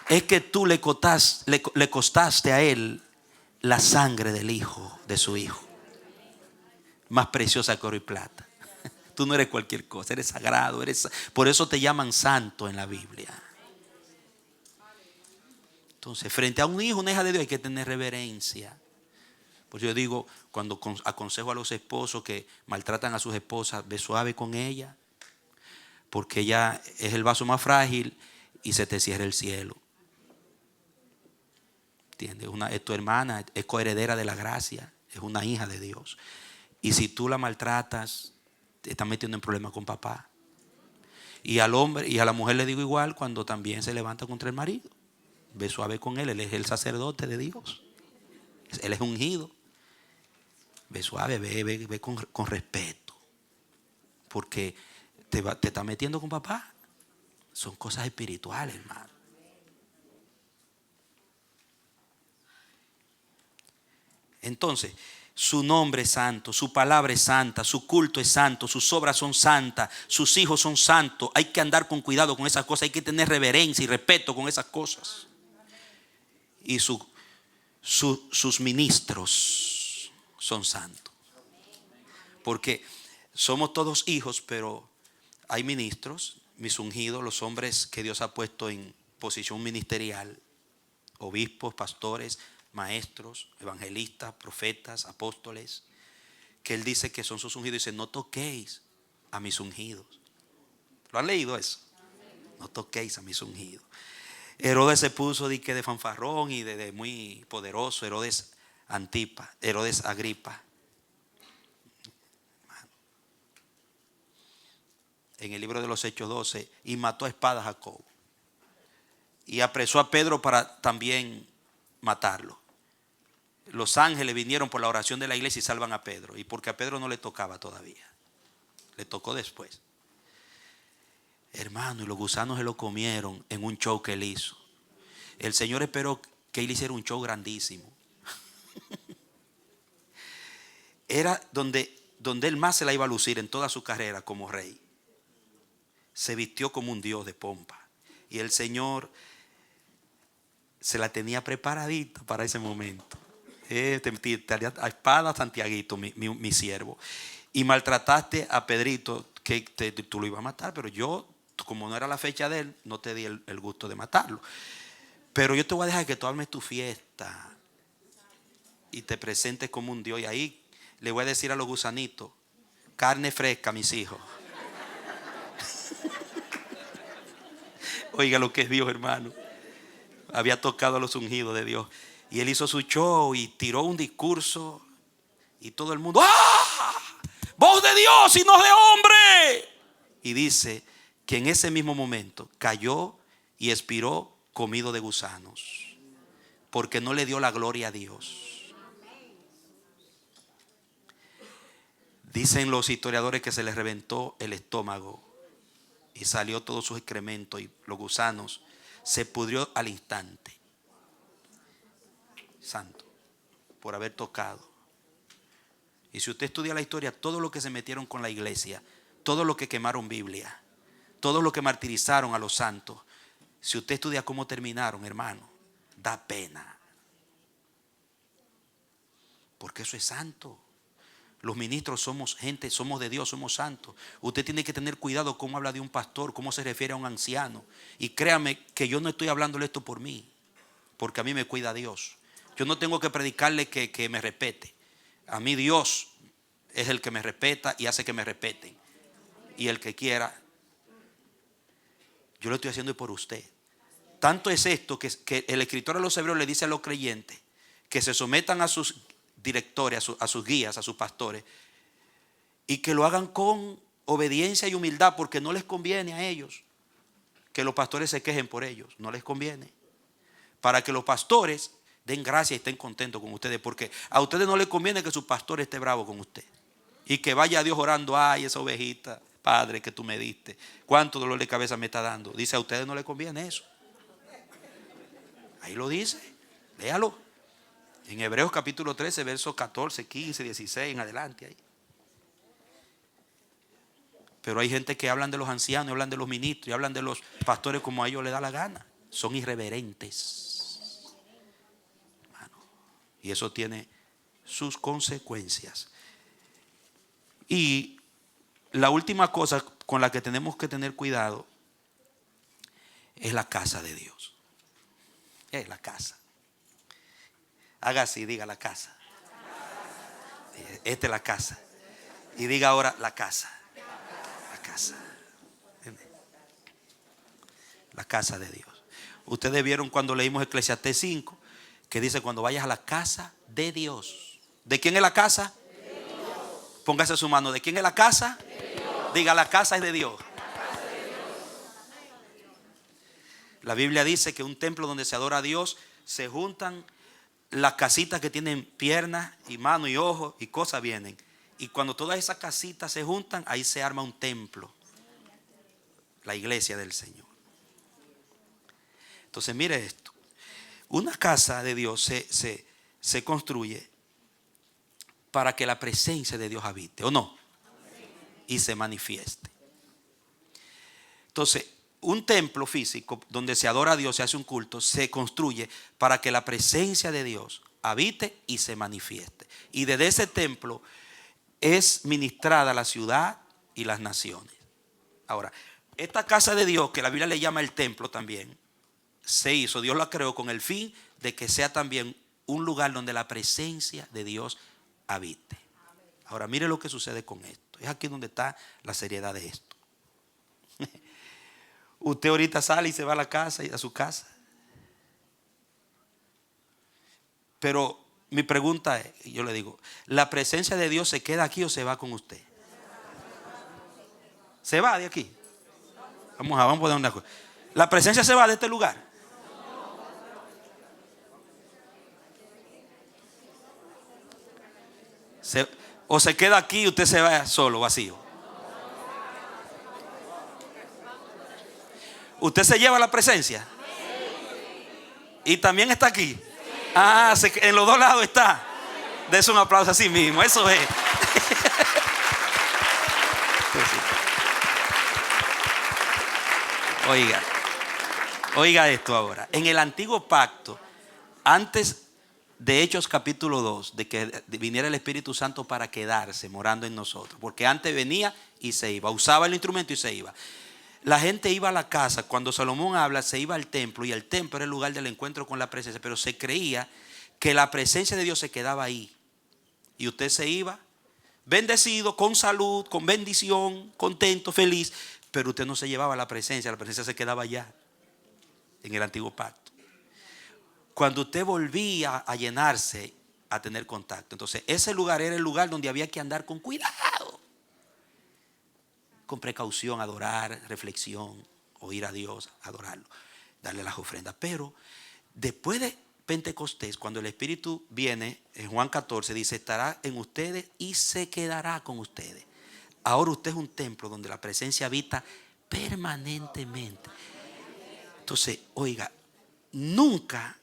Speaker 1: es que tú le costaste a él la sangre del hijo, de su hijo, más preciosa que oro y plata. Tú no eres cualquier cosa, eres sagrado, por eso te llaman santo en la Biblia. Entonces, frente a un hijo, una hija de Dios, hay que tener reverencia. Pues yo digo, cuando aconsejo a los esposos que maltratan a sus esposas, ve suave con ella, porque ella es el vaso más frágil y se te cierra el cielo. ¿Entiendes? Es tu hermana, es coheredera de la gracia, es una hija de Dios. Y si tú la maltratas, te estás metiendo en problemas con papá. Y al hombre y a la mujer le digo igual cuando también se levanta contra el marido. Ve suave con él, él es el sacerdote de Dios. Él es ungido. Ve suave, ve con respeto. Porque te estás metiendo con papá. Son cosas espirituales, hermano. Entonces, su nombre es santo, su palabra es santa, su culto es santo, sus obras son santas, sus hijos son santos. Hay que andar con cuidado con esas cosas, hay que tener reverencia y respeto con esas cosas. Y sus ministros son santos. Porque somos todos hijos, pero hay ministros, mis ungidos, los hombres que Dios ha puesto en posición ministerial, obispos, pastores, maestros, evangelistas, profetas, apóstoles, que él dice que son sus ungidos. Dice: no toquéis a mis ungidos. ¿Lo han leído eso? No toquéis a mis ungidos. Herodes se puso de fanfarrón y de muy poderoso. Herodes Agripa. En el libro de los Hechos 12, y mató a espada a Jacobo. Y apresó a Pedro para también matarlo. Los ángeles vinieron por la oración de la iglesia y salvan a Pedro. Y porque a Pedro no le tocaba todavía, le tocó después. Hermano, y los gusanos se lo comieron en un show que él hizo. El Señor esperó que él hiciera un show grandísimo. Era donde él más se la iba a lucir en toda su carrera como rey. Se vistió como un dios de pompa. Y el Señor se la tenía preparadita para ese momento. A espada, Santiaguito, mi siervo. Y maltrataste a Pedrito, que tú lo ibas a matar, pero yo, como no era la fecha de él, no te di el gusto de matarlo. Pero yo te voy a dejar que tú armes tu fiesta y te presentes como un Dios. Y ahí le voy a decir a los gusanitos Carne fresca, mis hijos. Oiga lo que es Dios, hermano. Había tocado a los ungidos de Dios. Y él hizo su show y tiró un discurso. Y todo el mundo, ¡ah! ¡Voz de Dios y no de hombre! Y dice que en ese mismo momento cayó y expiró comido de gusanos. Porque no le dio la gloria a Dios. Dicen los historiadores que se le reventó el estómago y salió todos sus excrementos y los gusanos se pudrió al instante. Santo, por haber tocado. Y si usted estudia la historia, todo lo que se metieron con la iglesia, todo lo que quemaron Biblia, todo lo que martirizaron a los santos, si usted estudia cómo terminaron, hermano, da pena. Porque eso es santo. Los ministros somos gente, somos de Dios, somos santos. Usted tiene que tener cuidado cómo habla de un pastor, cómo se refiere a un anciano. Y créame que yo no estoy hablándole esto por mí, porque a mí me cuida Dios. Yo no tengo que predicarle que me respete. A mí Dios es el que me respeta y hace que me respeten. Y el que quiera, yo lo estoy haciendo por usted. Tanto es esto que el escritor de los Hebreos le dice a los creyentes que se sometan a sus directores, a sus guías, a sus pastores, y que lo hagan con obediencia y humildad, porque no les conviene a ellos que los pastores se quejen por ellos. No les conviene. Para que los pastores den gracia y estén contentos con ustedes, porque a ustedes no les conviene que su pastor esté bravo con usted y que vaya a Dios orando, ay, esa ovejita, Padre, que tú me diste, cuánto dolor de cabeza me está dando. Dice, a ustedes no les conviene eso. Ahí lo dice, léalo en Hebreos capítulo 13, versos 14, 15, 16 en adelante ahí. Pero hay gente que hablan de los ancianos, hablan de los ministros y hablan de los pastores como a ellos les da la gana. Son irreverentes, hermano, y eso tiene sus consecuencias. Y la última cosa con la que tenemos que tener cuidado es la casa de Dios. Es la casa. Haga así, diga la casa. Esta es la casa. Y diga ahora la casa. La casa. La casa de Dios. Ustedes vieron cuando leímos Eclesiastés 5, que dice cuando vayas a la casa de Dios. ¿De quién es la casa? De Dios. Póngase su mano. ¿De quién es la casa? De Dios. Diga, la casa es de Dios. La Biblia dice que un templo donde se adora a Dios se juntan las casitas que tienen piernas y manos y ojos y cosas vienen. Y cuando todas esas casitas se juntan, ahí se arma un templo. La iglesia del Señor. Entonces mire esto. Una casa de Dios se construye para que la presencia de Dios habite, ¿o no? Y se manifieste. Entonces, un templo físico donde se adora a Dios, se hace un culto, se construye para que la presencia de Dios habite y se manifieste. Y desde ese templo es ministrada la ciudad y las naciones. Ahora, esta casa de Dios, que la Biblia le llama el templo también, se hizo, Dios la creó con el fin de que sea también un lugar donde la presencia de Dios habite. Ahora, mire lo que sucede con esto. Es aquí donde está la seriedad de esto. Usted ahorita sale y se va a la casa y a su casa. Pero mi pregunta es, yo le digo, ¿la presencia de Dios se queda aquí o se va con usted? ¿Se va de aquí? Vamos a poner una cosa. ¿La presencia se va de este lugar? ¿O se queda aquí y usted se va solo, vacío? ¿Usted se lleva la presencia? ¿Y también está aquí? Ah, en los dos lados está. Dese un aplauso a sí mismo, eso es. Oiga esto ahora. En el antiguo pacto, antes de Hechos capítulo 2, de que viniera el Espíritu Santo para quedarse morando en nosotros, porque antes venía y se iba, usaba el instrumento y se iba. La gente iba a la casa, cuando Salomón habla, se iba al templo, y el templo era el lugar del encuentro con la presencia, pero se creía que la presencia de Dios se quedaba ahí, y usted se iba, bendecido, con salud, con bendición, contento, feliz, pero usted no se llevaba la presencia se quedaba allá, en el antiguo pacto. Cuando usted volvía a llenarse, a tener contacto, entonces ese lugar era el lugar donde había que andar con cuidado, con precaución, adorar, reflexión, oír a Dios, adorarlo, darle las ofrendas. Pero después de Pentecostés, cuando el Espíritu viene, en Juan 14 dice, estará en ustedes y se quedará con ustedes. Ahora usted es un templo donde la presencia habita permanentemente. Entonces, oiga, nunca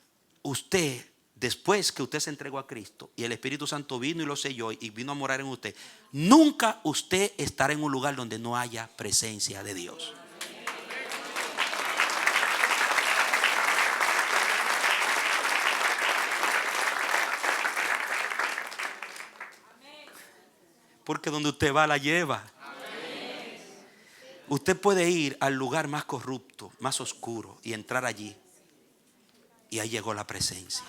Speaker 1: usted, después que usted se entregó a Cristo y el Espíritu Santo vino y lo selló y vino a morar en usted, nunca usted estará en un lugar donde no haya presencia de Dios. Porque donde usted va la lleva. Usted puede ir al lugar más corrupto, más oscuro y entrar allí. Y ahí llegó la presencia.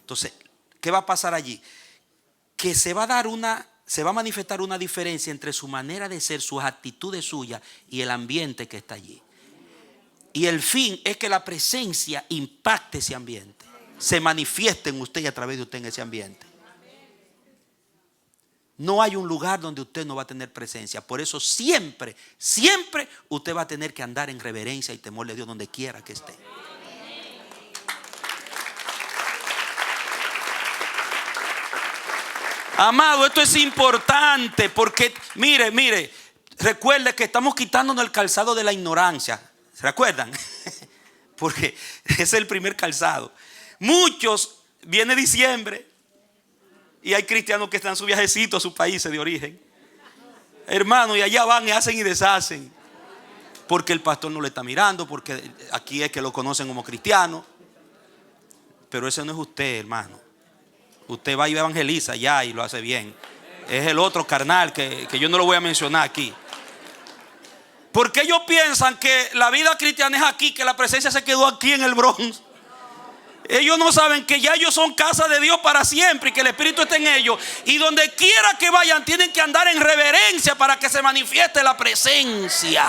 Speaker 1: Entonces, ¿qué va a pasar allí? Que se va a manifestar una diferencia entre su manera de ser, sus actitudes suyas y el ambiente que está allí. Y el fin es que la presencia impacte ese ambiente, se manifieste en usted y a través de usted en ese ambiente. No hay un lugar donde usted no va a tener presencia. Por eso siempre, siempre usted va a tener que andar en reverencia y temor de Dios donde quiera que esté. Amado, esto es importante porque, mire, recuerde que estamos quitándonos el calzado de la ignorancia. ¿Se recuerdan? Porque ese es el primer calzado. Muchos, viene diciembre y hay cristianos que están su viajecito a sus países de origen, hermano, y allá van y hacen y deshacen porque el pastor no le está mirando, porque aquí es que lo conocen como cristiano. Pero ese no es usted, hermano. Usted va y evangeliza ya y lo hace bien. Es el otro carnal que yo no lo voy a mencionar aquí. Porque ellos piensan que la vida cristiana es aquí, que la presencia se quedó aquí en el Bronx. Ellos no saben que ya ellos son casa de Dios para siempre y que el Espíritu está en ellos. Y donde quiera que vayan tienen que andar en reverencia para que se manifieste la presencia.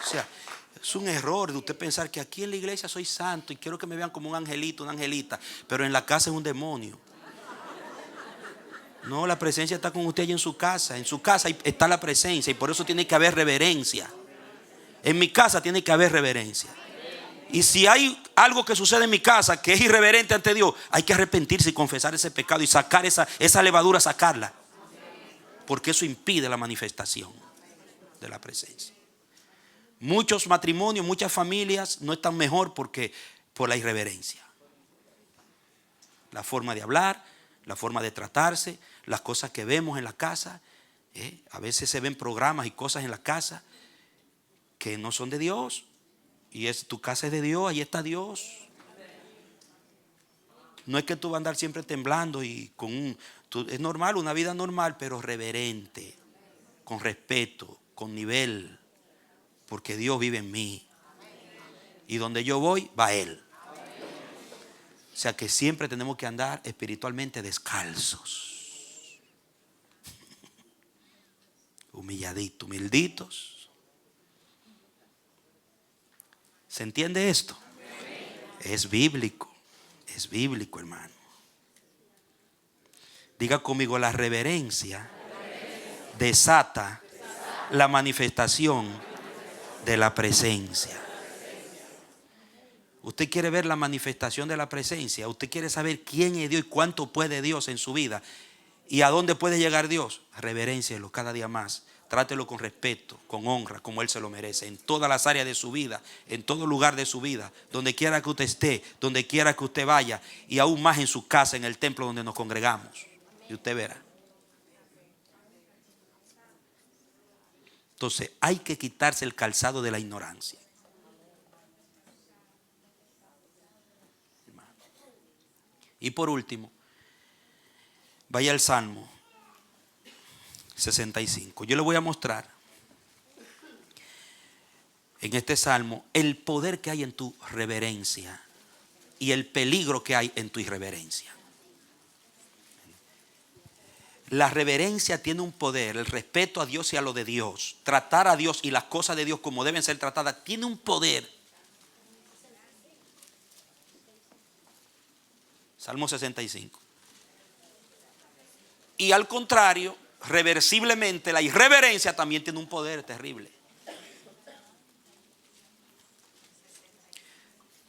Speaker 1: O sea, es un error de usted pensar que aquí en la iglesia soy santo y quiero que me vean como un angelito, una angelita, pero en la casa es un demonio. No, la presencia está con usted allí en su casa. En su casa está la presencia y por eso tiene que haber reverencia. En mi casa tiene que haber reverencia. Y si hay algo que sucede en mi casa que es irreverente ante Dios, hay que arrepentirse y confesar ese pecado y sacar esa levadura, sacarla. Porque eso impide la manifestación de la presencia. Muchos matrimonios, muchas familias no están mejor porque por la irreverencia. La forma de hablar, la forma de tratarse, las cosas que vemos en la casa. A veces se ven programas y cosas en la casa que no son de Dios. Y tu casa es de Dios, ahí está Dios. No es que tú vas a andar siempre temblando y es normal, una vida normal, pero reverente, con respeto, con nivel, porque Dios vive en mí. Y donde yo voy, va Él. O sea que siempre tenemos que andar espiritualmente descalzos. Humilladitos, humilditos. ¿Se entiende esto? Es bíblico, hermano. Diga conmigo, la reverencia desata la manifestación de la presencia. Usted quiere ver la manifestación de la presencia. Usted quiere saber quién es Dios y cuánto puede Dios en su vida y a dónde puede llegar Dios. Reveréncielo cada día más. Trátelo con respeto, con honra, como Él se lo merece. En todas las áreas de su vida, en todo lugar de su vida, donde quiera que usted esté, donde quiera que usted vaya, y aún más en su casa, en el templo donde nos congregamos. Y usted verá. Entonces hay que quitarse el calzado de la ignorancia. Y por último, vaya al Salmo 65. Yo le voy a mostrar en este salmo el poder que hay en tu reverencia y el peligro que hay en tu irreverencia. La reverencia tiene un poder, el respeto a Dios y a lo de Dios, tratar a Dios y las cosas de Dios como deben ser tratadas, tiene un poder. Salmo 65. Y al contrario, reversiblemente, la irreverencia también tiene un poder terrible.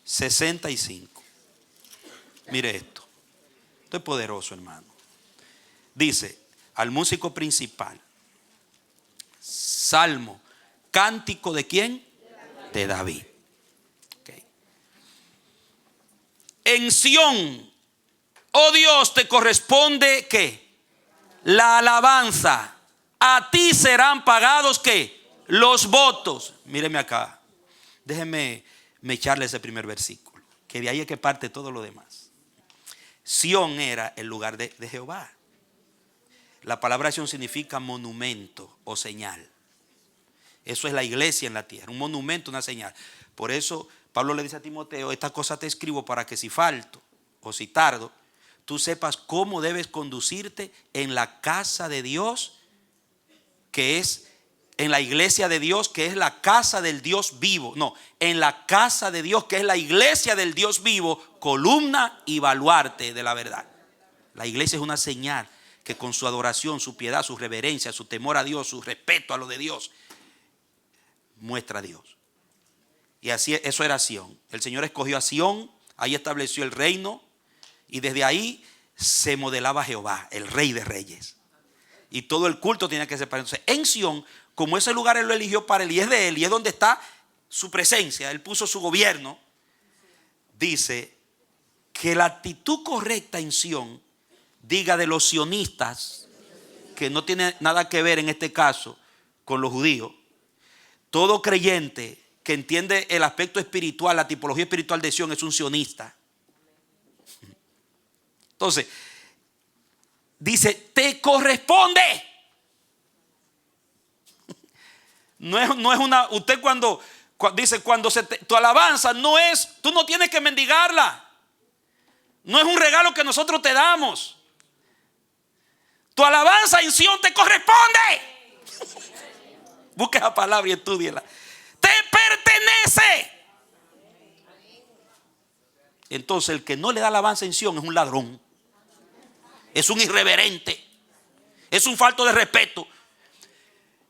Speaker 1: 65. Mire esto. Esto es poderoso, hermano. Dice al músico principal, salmo, cántico de ¿quién? De David. Okay. En Sión, oh Dios, te corresponde ¿qué? La alabanza. A ti serán pagados ¿qué? Los votos. Míreme acá. Déjenme echarle ese primer versículo, que de ahí es que parte todo lo demás. Sión era el lugar de Jehová. La palabra Sión significa monumento o señal. Eso es la iglesia en la tierra, un monumento, una señal. Por eso Pablo le dice a Timoteo, esta cosa te escribo para que si falto o si tardo, tú sepas cómo debes conducirte en la casa de Dios, que es en la iglesia de Dios, que es la casa del Dios vivo. No, en la casa de Dios, que es la iglesia del Dios vivo, columna y baluarte de la verdad. La iglesia es una señal que con su adoración, su piedad, su reverencia, su temor a Dios, su respeto a lo de Dios, muestra a Dios. Y así, eso era Sión. El Señor escogió a Sión, ahí estableció el reino, y desde ahí se modelaba Jehová, el Rey de Reyes. Y todo el culto tenía que ser para él. Entonces, en Sión, como ese lugar él lo eligió para él y es de él, y es donde está su presencia, él puso su gobierno, dice que la actitud correcta en Sión, diga de los sionistas, que no tiene nada que ver en este caso con los judíos, todo creyente que entiende el aspecto espiritual, la tipología espiritual de Sión es un sionista. Entonces, dice, te corresponde. No es una, usted cuando dice, tu alabanza no es, tú no tienes que mendigarla. No es un regalo que nosotros te damos. Tu alabanza en Sión te corresponde. Busque esa palabra y estúdiela. Te pertenece. Entonces el que no le da alabanza en Sión es un ladrón, es un irreverente, es un falto de respeto.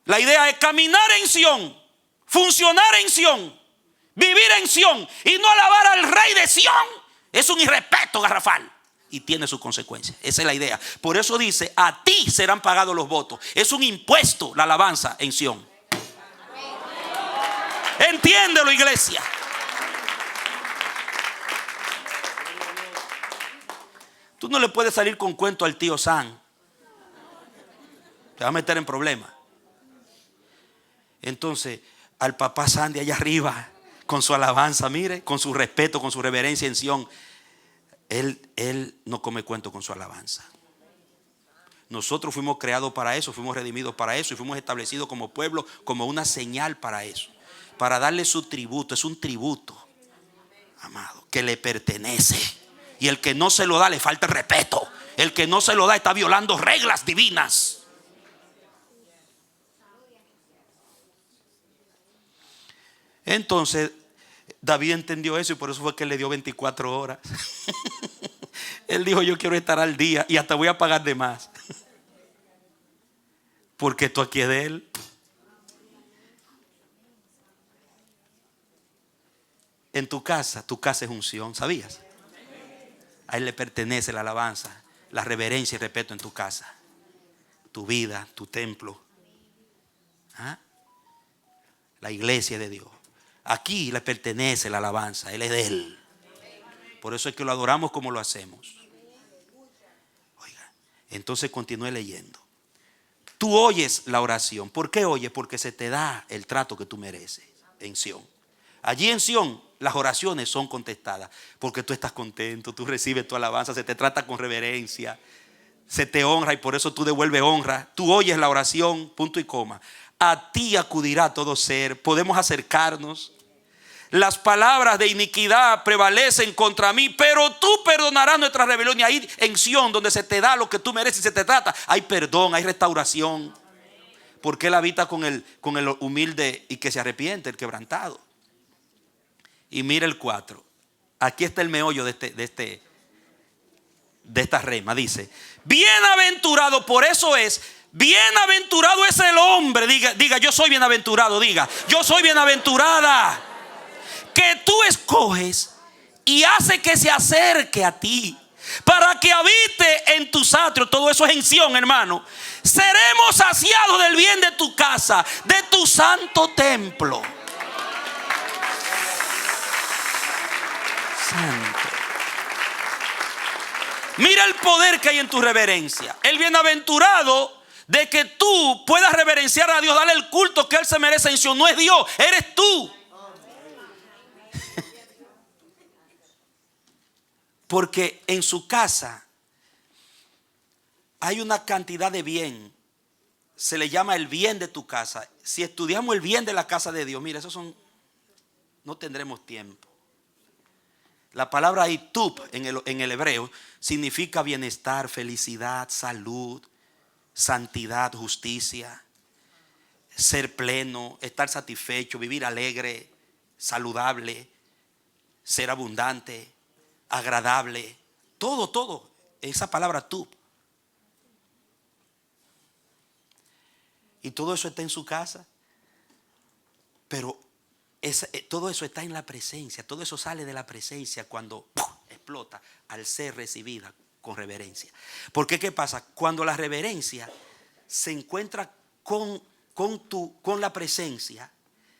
Speaker 1: La idea es caminar en Sión, funcionar en Sión, vivir en Sión y no alabar al Rey de Sión. Es un irrespeto garrafal y tiene sus consecuencias. Esa es la idea. Por eso dice, a ti serán pagados los votos. Es un impuesto la alabanza en Sión. Entiéndelo, iglesia. Tú no le puedes salir con cuento al tío San. Te va a meter en problemas. Entonces, al papá San de allá arriba, con su alabanza, mire, con su respeto, con su reverencia en Sión, él no come cuento con su alabanza. Nosotros fuimos creados para eso, fuimos redimidos para eso y fuimos establecidos como pueblo, como una señal para eso, para darle su tributo. Es un tributo, amado, que le pertenece. Y el que no se lo da le falta el respeto. El que no se lo da está violando reglas divinas. Entonces David entendió eso y por eso fue que le dio 24 horas. Él dijo, yo quiero estar al día y hasta voy a pagar de más. Porque esto aquí es de él. En tu casa es un Sión, ¿sabías? A él le pertenece la alabanza, la reverencia y respeto en tu casa, tu vida, tu templo. ¿Ah? La iglesia de Dios. Aquí le pertenece la alabanza, él es de él. Por eso es que lo adoramos como lo hacemos. Oiga, entonces continúe leyendo. Tú oyes la oración. ¿Por qué oyes? Porque se te da el trato que tú mereces en Sión. Allí en Sión las oraciones son contestadas porque tú estás contento, tú recibes tu alabanza, se te trata con reverencia, se te honra y por eso tú devuelves honra. Tú oyes la oración, punto y coma. a ti acudirá todo ser. Podemos acercarnos. Las palabras de iniquidad prevalecen contra mí, pero tú perdonarás nuestras rebeliones. Y ahí en Sión, donde se te da lo que tú mereces y se te trata, hay perdón, hay restauración. Porque Él habita con el humilde y que se arrepiente, el quebrantado. Y mira el 4. Aquí está el meollo de esta rema. Dice: bienaventurado, por eso es, bienaventurado es el hombre. Diga, yo soy bienaventurado. Diga, yo soy bienaventurada, que tú escoges y hace que se acerque a ti, para que habite en tus atrios. Todo eso es en Sión, hermano. Seremos saciados del bien de tu casa, de tu santo templo. Santo. Mira el poder que hay en tu reverencia. El bienaventurado de que tú puedas reverenciar a Dios, darle el culto que Él se merece en Sión. No es Dios, eres tú. Porque en su casa hay una cantidad de bien. Se le llama el bien de tu casa. Si estudiamos el bien de la casa de Dios, mira, no tendremos tiempo. La palabra ahí, tub, en el hebreo, significa bienestar, felicidad, salud, santidad, justicia, ser pleno, estar satisfecho, vivir alegre, saludable, ser abundante, agradable, todo, esa palabra tú. Y todo eso está en su casa, pero todo eso está en la presencia, todo eso sale de la presencia cuando explota al ser recibida con reverencia. Porque ¿qué pasa? Cuando la reverencia se encuentra con la presencia,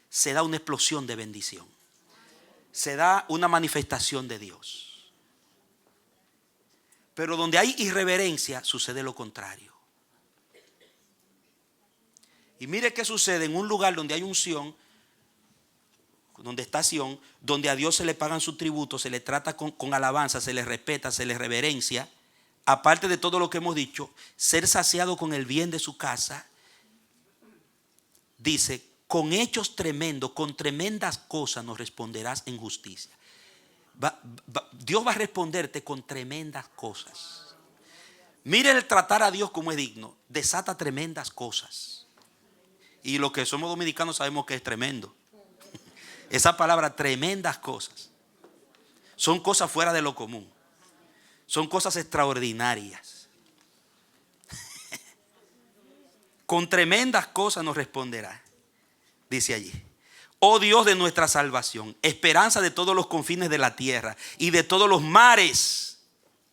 Speaker 1: se da una explosión de bendición, se da una manifestación de Dios. Pero donde hay irreverencia sucede lo contrario. Y mire qué sucede en un lugar donde hay unción, donde está Sión, donde a Dios se le pagan sus tributos, se le trata con alabanza, se le respeta, se le reverencia. Aparte de todo lo que hemos dicho, ser saciado con el bien de su casa. Dice, con hechos tremendos, con tremendas cosas nos responderás en justicia. Dios va a responderte con tremendas cosas. Mire el tratar a Dios como es digno. Desata tremendas cosas. Y los que somos dominicanos sabemos que es tremendo. Esa palabra, tremendas cosas, son cosas fuera de lo común. Son cosas extraordinarias. Con tremendas cosas nos responderá. Dice allí: oh Dios de nuestra salvación, esperanza de todos los confines de la tierra y de todos los mares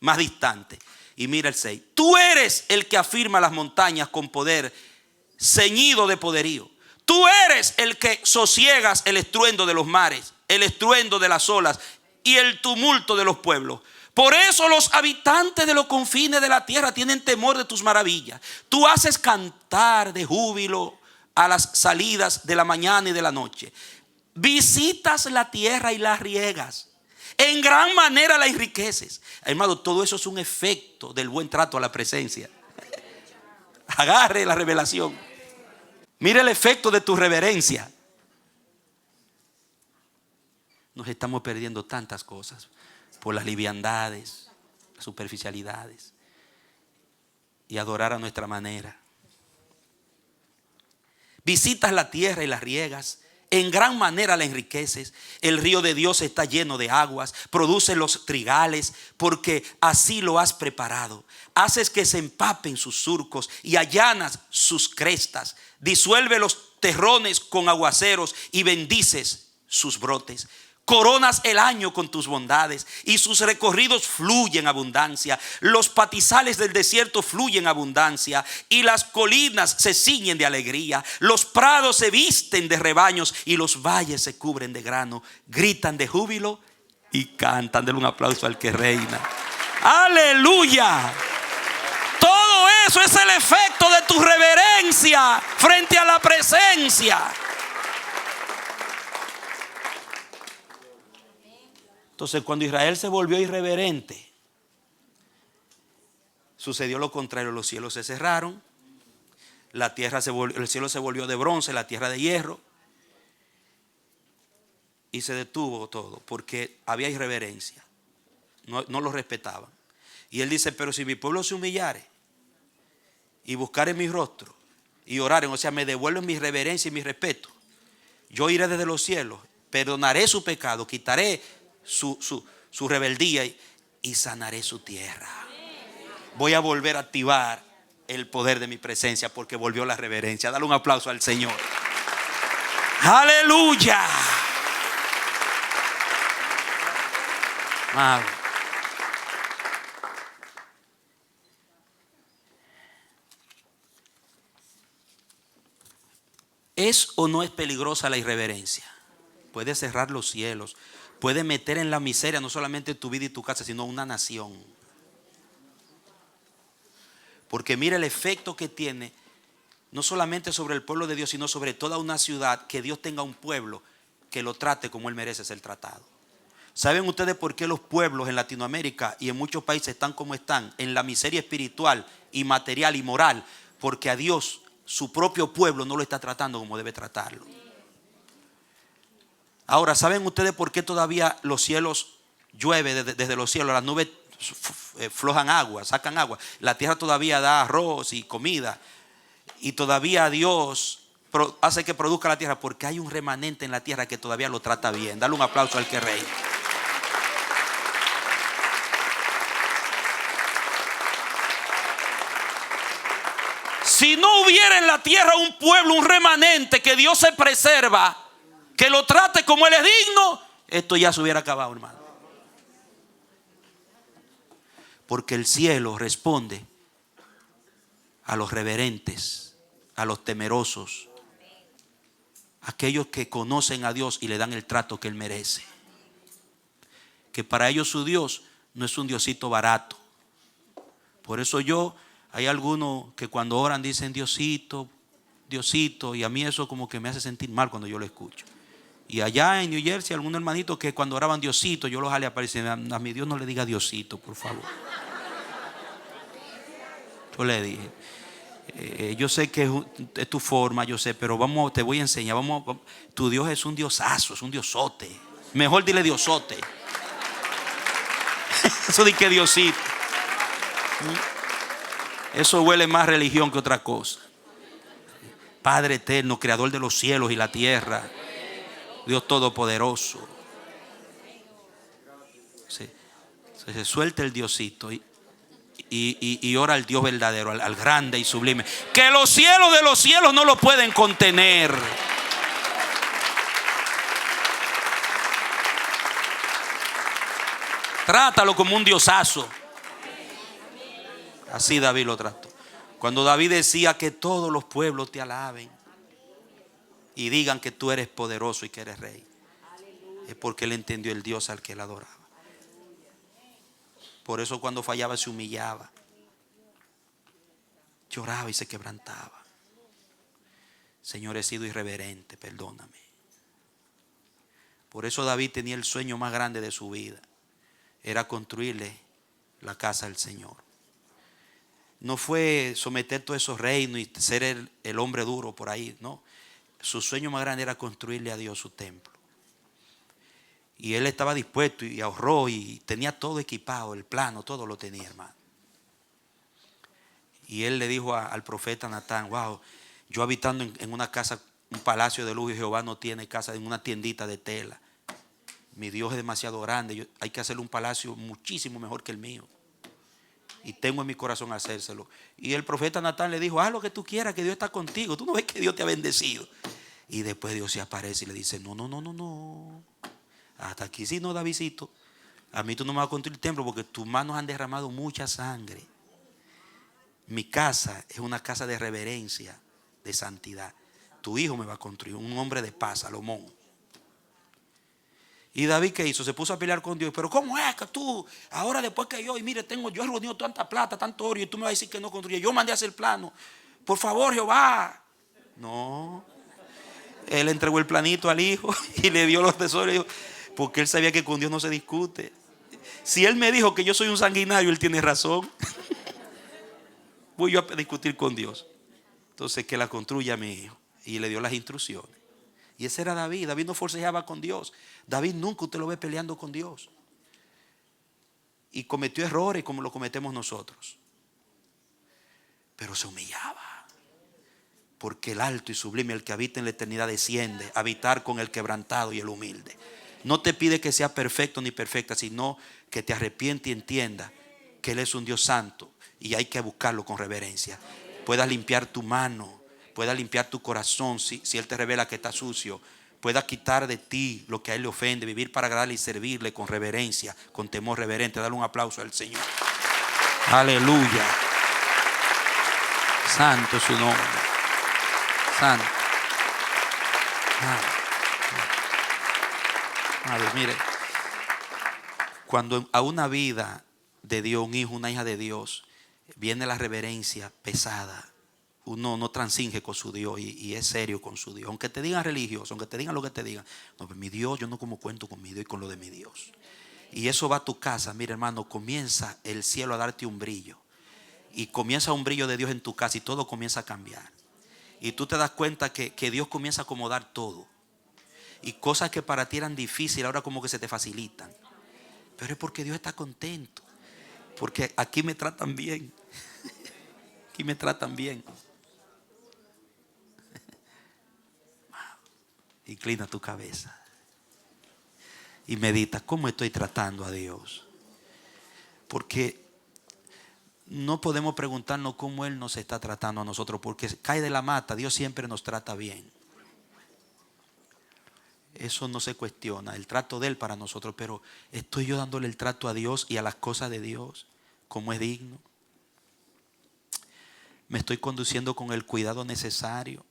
Speaker 1: más distantes. Y mira el 6. Tú eres el que afirma las montañas con poder, ceñido de poderío. Tú eres el que sosiegas el estruendo de los mares, el estruendo de las olas y el tumulto de los pueblos. Por eso los habitantes de los confines de la tierra tienen temor de tus maravillas. Tú haces cantar de júbilo a las salidas de la mañana y de la noche. Visitas la tierra y la riegas. En gran manera la enriqueces. Hermano, todo eso es un efecto del buen trato a la presencia. Agarre la revelación. Mira el efecto de tu reverencia. Nos estamos perdiendo tantas cosas por las liviandades, las superficialidades, y adorar a nuestra manera. Visitas la tierra y la riegas, en gran manera la enriqueces. El río de Dios está lleno de aguas, produce los trigales, porque así lo has preparado. Haces que se empapen sus surcos y allanas sus crestas. Disuelve los terrones con aguaceros y bendices sus brotes. Coronas el año con tus bondades y sus recorridos fluyen abundancia. Los patizales del desierto fluyen abundancia y las colinas se ciñen de alegría. Los prados se visten de rebaños y los valles se cubren de grano. Gritan de júbilo y cantan. Denle un aplauso al que reina. ¡Aleluya! Todo eso es el efecto de tu reverencia frente a la presencia. Entonces, cuando Israel se volvió irreverente, sucedió lo contrario. Los cielos se cerraron, El cielo se volvió de bronce, la tierra de hierro. Y se detuvo todo porque había irreverencia. No lo respetaban. Y él dice, pero si mi pueblo se humillare y buscare mi rostro y oraren, o sea, me devuelven mi reverencia y mi respeto, yo iré desde los cielos, perdonaré su pecado, quitaré su rebeldía y sanaré su tierra. Voy a volver a activar el poder de mi presencia porque volvió la reverencia. Dale un aplauso al Señor. Aleluya. Wow. ¿Es o no es peligrosa la irreverencia? Puede cerrar los cielos, puede meter en la miseria no solamente tu vida y tu casa, sino una nación. Porque mira el efecto que tiene, no solamente sobre el pueblo de Dios, sino sobre toda una ciudad, que Dios tenga un pueblo que lo trate como Él merece ser tratado. ¿Saben ustedes por qué los pueblos en Latinoamérica y en muchos países están como están? En la miseria espiritual y material y moral. Porque a Dios, su propio pueblo, no lo está tratando como debe tratarlo. Ahora, ¿saben ustedes por qué todavía los cielos llueve desde los cielos? Las nubes flojan agua, sacan agua. La tierra todavía da arroz y comida. Y todavía Dios hace que produzca la tierra porque hay un remanente en la tierra que todavía lo trata bien. Dale un aplauso al que reina. Si no hubiera en la tierra un pueblo, un remanente que Dios se preserva, que lo trate como Él es digno, esto ya se hubiera acabado, hermano. Porque el cielo responde a los reverentes, a los temerosos, aquellos que conocen a Dios y le dan el trato que Él merece. Que para ellos su Dios no es un Diosito barato. Por eso hay algunos que cuando oran dicen Diosito, Diosito, y a mí eso como que me hace sentir mal cuando yo lo escucho. Y allá en New Jersey, algunos hermanitos que cuando oraban Diosito, yo los jalé a aparecer. A mi Dios no le diga Diosito, por favor. Yo le dije, yo sé que es tu forma, yo sé, pero te voy a enseñar. Tu Dios es un diosazo, es un diosote. Mejor dile diosote. Eso de que Diosito. Eso huele más religión que otra cosa. Padre eterno, creador de los cielos y la tierra, Dios todopoderoso. Se suelta el Diosito y ora al Dios verdadero, al grande y sublime, que los cielos de los cielos no lo pueden contener. Trátalo como un diosazo. Así David lo trató. Cuando David decía que todos los pueblos te alaben y digan que tú eres poderoso y que eres rey, es porque él entendió el Dios al que él adoraba. Por eso cuando fallaba se humillaba, lloraba y se quebrantaba. Señor, he sido irreverente, perdóname. Por eso David tenía el sueño más grande de su vida. Era construirle la casa al Señor. No fue someter todos esos reinos y ser el hombre duro por ahí, no. Su sueño más grande era construirle a Dios su templo. Y él estaba dispuesto y ahorró y tenía todo equipado, el plano, todo lo tenía, hermano. Y él le dijo al profeta Natán, wow, yo habitando en una casa, un palacio de lujo, y Jehová no tiene casa, en una tiendita de tela. Mi Dios es demasiado grande, hay que hacerle un palacio muchísimo mejor que el mío. Y tengo en mi corazón hacérselo. Y el profeta Natán le dijo, haz lo que tú quieras, que Dios está contigo. Tú no ves que Dios te ha bendecido. Y después Dios se aparece y le dice, no. Hasta aquí sí no, Davidcito. A mí tú no me vas a construir el templo porque tus manos han derramado mucha sangre. Mi casa es una casa de reverencia, de santidad. Tu hijo me va a construir, un hombre de paz, Salomón. Y David, ¿qué hizo? Se puso a pelear con Dios. Pero ¿cómo es que tú, ahora después que yo, y mire, yo he reunido tanta plata, tanto oro, y tú me vas a decir que no construye? Yo mandé a hacer el plano. Por favor, Jehová. No. Él entregó el planito al hijo y le dio los tesoros, porque él sabía que con Dios no se discute. Si él me dijo que yo soy un sanguinario, él tiene razón. Voy yo a discutir con Dios. Entonces que la construya mi hijo. Y le dio las instrucciones. Y ese era David. David no forcejeaba con Dios. David nunca usted lo ve peleando con Dios. Y cometió errores como lo cometemos nosotros. Pero se humillaba. Porque el alto y sublime, el que habita en la eternidad, desciende a habitar con el quebrantado y el humilde. No te pide que seas perfecto ni perfecta, sino que te arrepiente y entienda que Él es un Dios santo y hay que buscarlo con reverencia. Puedas limpiar tu mano, puedas limpiar tu corazón si Él te revela que está sucio. Pueda quitar de ti lo que a Él le ofende, vivir para agradarle y servirle con reverencia, con temor reverente. Dale un aplauso al Señor. Aleluya. Santo es su nombre. Santo. Mire, cuando a una vida de Dios, un hijo, una hija de Dios, viene la reverencia pesada. Uno no transinge con su Dios y es serio con su Dios. Aunque te digan religioso, aunque te digan lo que te digan. No, pues mi Dios, yo no como cuento con mi Dios y con lo de mi Dios. Y eso va a tu casa. Mira, hermano, comienza el cielo a darte un brillo. Y comienza un brillo de Dios en tu casa y todo comienza a cambiar. Y tú te das cuenta que Dios comienza a acomodar todo. Y cosas que para ti eran difíciles ahora como que se te facilitan. Pero es porque Dios está contento. Porque aquí me tratan bien. Aquí me tratan bien. Inclina tu cabeza. Y medita, ¿cómo estoy tratando a Dios? Porque no podemos preguntarnos cómo Él nos está tratando a nosotros. Porque cae de la mata, Dios siempre nos trata bien. Eso no se cuestiona, el trato de Él para nosotros. Pero estoy yo dándole el trato a Dios y a las cosas de Dios como es digno. Me estoy conduciendo con el cuidado necesario,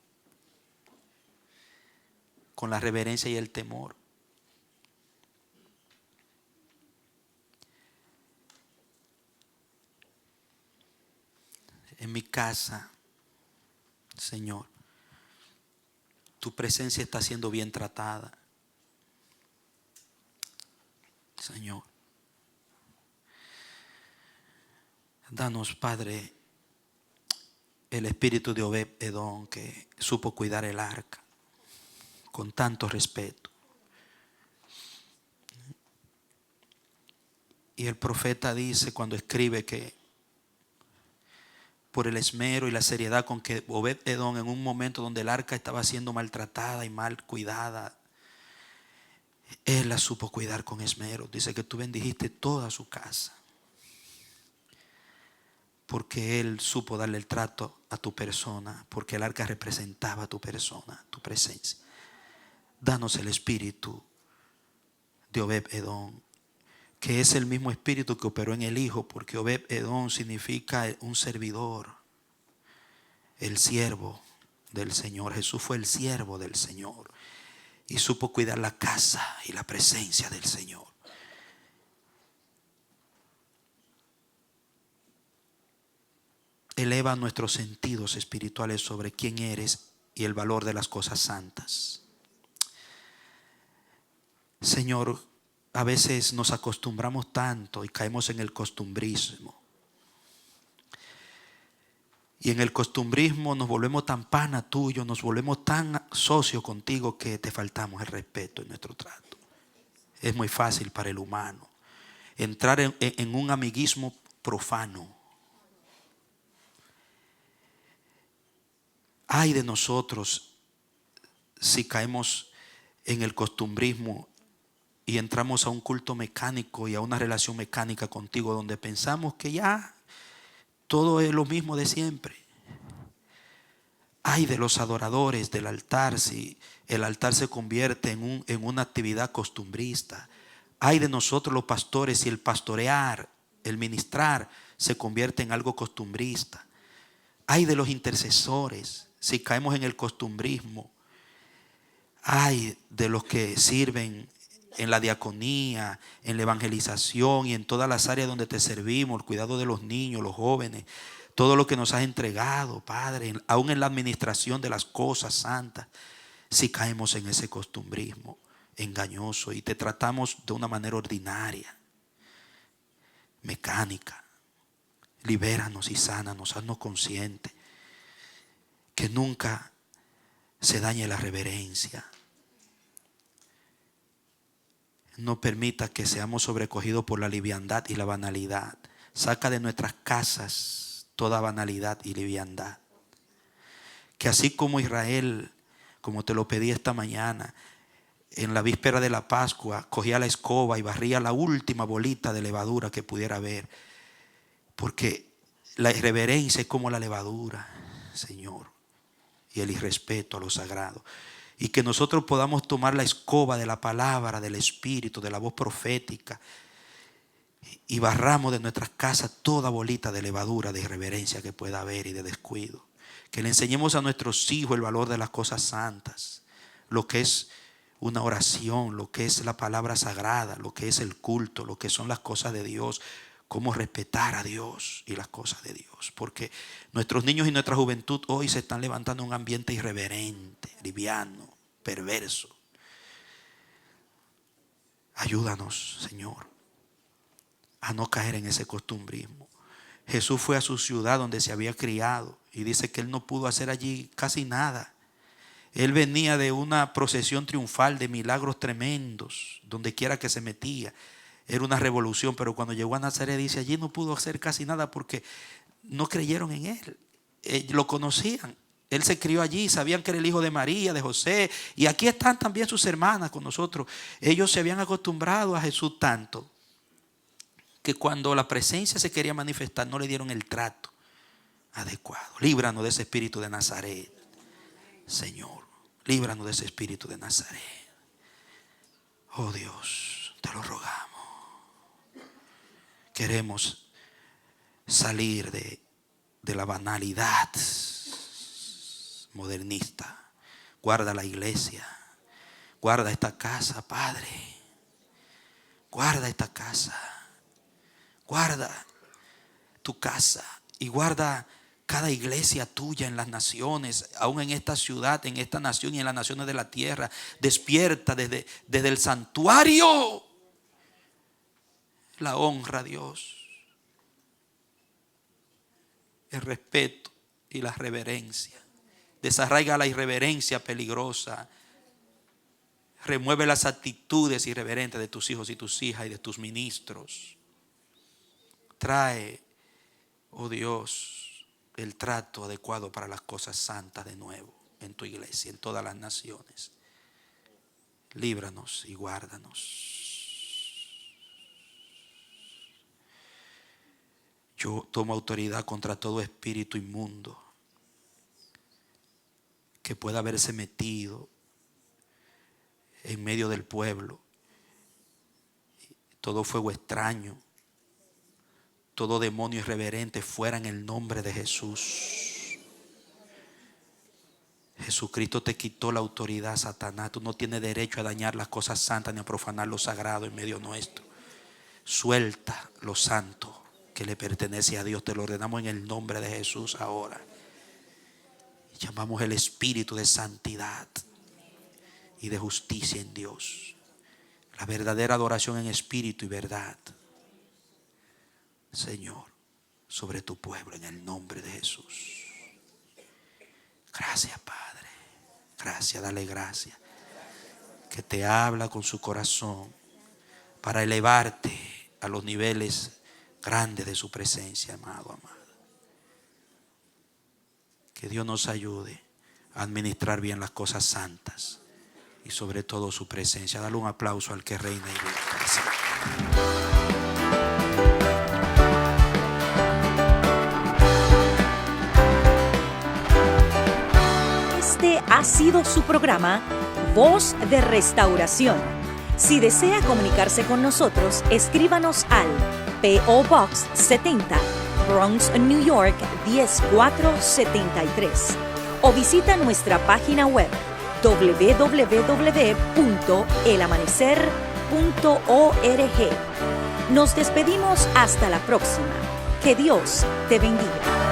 Speaker 1: con la reverencia y el temor. En mi casa, Señor, tu presencia está siendo bien tratada. Señor, danos, Padre, el espíritu de Obed-Edom, que supo cuidar el arca con tanto respeto. Y el profeta dice cuando escribe que por el esmero y la seriedad con que Obed-Edom, en un momento donde el arca estaba siendo maltratada y mal cuidada, él la supo cuidar con esmero. Dice que tú bendijiste toda su casa, porque él supo darle el trato a tu persona, porque el arca representaba a tu persona, tu presencia. Danos el espíritu de Obed-Edom, que es el mismo espíritu que operó en el Hijo, porque Obed-Edom significa un servidor, el siervo del Señor. Jesús fue el siervo del Señor y supo cuidar la casa y la presencia del Señor. Eleva nuestros sentidos espirituales sobre quién eres y el valor de las cosas santas. Señor, a veces nos acostumbramos tanto y caemos en el costumbrismo. Y en el costumbrismo nos volvemos tan pana tuyo, nos volvemos tan socios contigo que te faltamos el respeto en nuestro trato. Es muy fácil para el humano entrar en un amiguismo profano. Ay de nosotros si caemos en el costumbrismo y entramos a un culto mecánico y a una relación mecánica contigo donde pensamos que ya todo es lo mismo de siempre. Ay de los adoradores del altar si el altar se convierte en una actividad costumbrista. Ay de nosotros los pastores si el pastorear, el ministrar se convierte en algo costumbrista. Ay de los intercesores si caemos en el costumbrismo. Ay de los que sirven en la diaconía, en la evangelización y en todas las áreas donde te servimos, el cuidado de los niños, los jóvenes, todo lo que nos has entregado, Padre, aún en la administración de las cosas santas, si caemos en ese costumbrismo engañoso y te tratamos de una manera ordinaria, mecánica. Libéranos y sánanos, haznos conscientes Que nunca se dañe la reverencia. No permita que seamos sobrecogidos por la liviandad y la banalidad. Saca de nuestras casas toda banalidad y liviandad. Que así como Israel, como te lo pedí esta mañana, en la víspera de la Pascua, cogía la escoba y barría la última bolita de levadura que pudiera haber. Porque la irreverencia es como la levadura, Señor, y el irrespeto a lo sagrado. Y que nosotros podamos tomar la escoba de la palabra, del Espíritu, de la voz profética, y barramos de nuestras casas toda bolita de levadura, de irreverencia que pueda haber y de descuido. Que le enseñemos a nuestros hijos el valor de las cosas santas, lo que es una oración, lo que es la palabra sagrada, lo que es el culto, lo que son las cosas de Dios, cómo respetar a Dios y las cosas de Dios. Porque nuestros niños y nuestra juventud hoy se están levantando en un ambiente irreverente, liviano, perverso. Ayúdanos, Señor, a no caer en ese costumbrismo. Jesús fue a su ciudad donde se había criado y dice que él no pudo hacer allí casi nada. Él venía de una procesión triunfal de milagros tremendos, donde quiera que se metía. Era una revolución, pero cuando llegó a Nazaret dice, allí no pudo hacer casi nada porque no creyeron en él. Lo conocían. Él se crió allí, sabían que era el hijo de María, de José. Y aquí están también sus hermanas con nosotros. Ellos se habían acostumbrado a Jesús tanto que cuando la presencia se quería manifestar no le dieron el trato adecuado. Líbranos de ese espíritu de Nazaret, Señor. Líbranos de ese espíritu de Nazaret. Oh Dios, te lo rogamos. Queremos salir de la banalidad modernista. Guarda la iglesia. Guarda esta casa, Padre. Guarda esta casa. Guarda tu casa y guarda cada iglesia tuya en las naciones, aún en esta ciudad, en esta nación y en las naciones de la tierra. Despierta desde el santuario la honra a Dios, el respeto y la reverencia. Desarraiga la irreverencia peligrosa. Remueve las actitudes irreverentes de tus hijos y tus hijas y de tus ministros. Trae, oh Dios, el trato adecuado para las cosas santas de nuevo en tu iglesia, en todas las naciones. Líbranos y guárdanos. Yo tomo autoridad contra todo espíritu inmundo que pueda haberse metido en medio del pueblo. Todo fuego extraño, todo demonio irreverente fuera en el nombre de Jesús. Jesucristo te quitó la autoridad, Satanás. Tú no tienes derecho a dañar las cosas santas ni a profanar lo sagrado en medio nuestro. Suelta lo santo que le pertenece a Dios. Te lo ordenamos en el nombre de Jesús ahora. Llamamos el espíritu de santidad y de justicia en Dios. La verdadera adoración en espíritu y verdad. Señor, sobre tu pueblo en el nombre de Jesús. Gracias, Padre. Gracias, dale gracias. Que te habla con su corazón para elevarte a los niveles grandes de su presencia, amado. Que Dios nos ayude a administrar bien las cosas santas y sobre todo su presencia. Dale un aplauso al que reina y vive.
Speaker 2: Este ha sido su programa Voz de Restauración. Si desea comunicarse con nosotros, escríbanos al P.O. Box 70, Bronx, New York 10473 o visita nuestra página web www.elamanecer.org. Nos despedimos hasta la próxima. Que Dios te bendiga.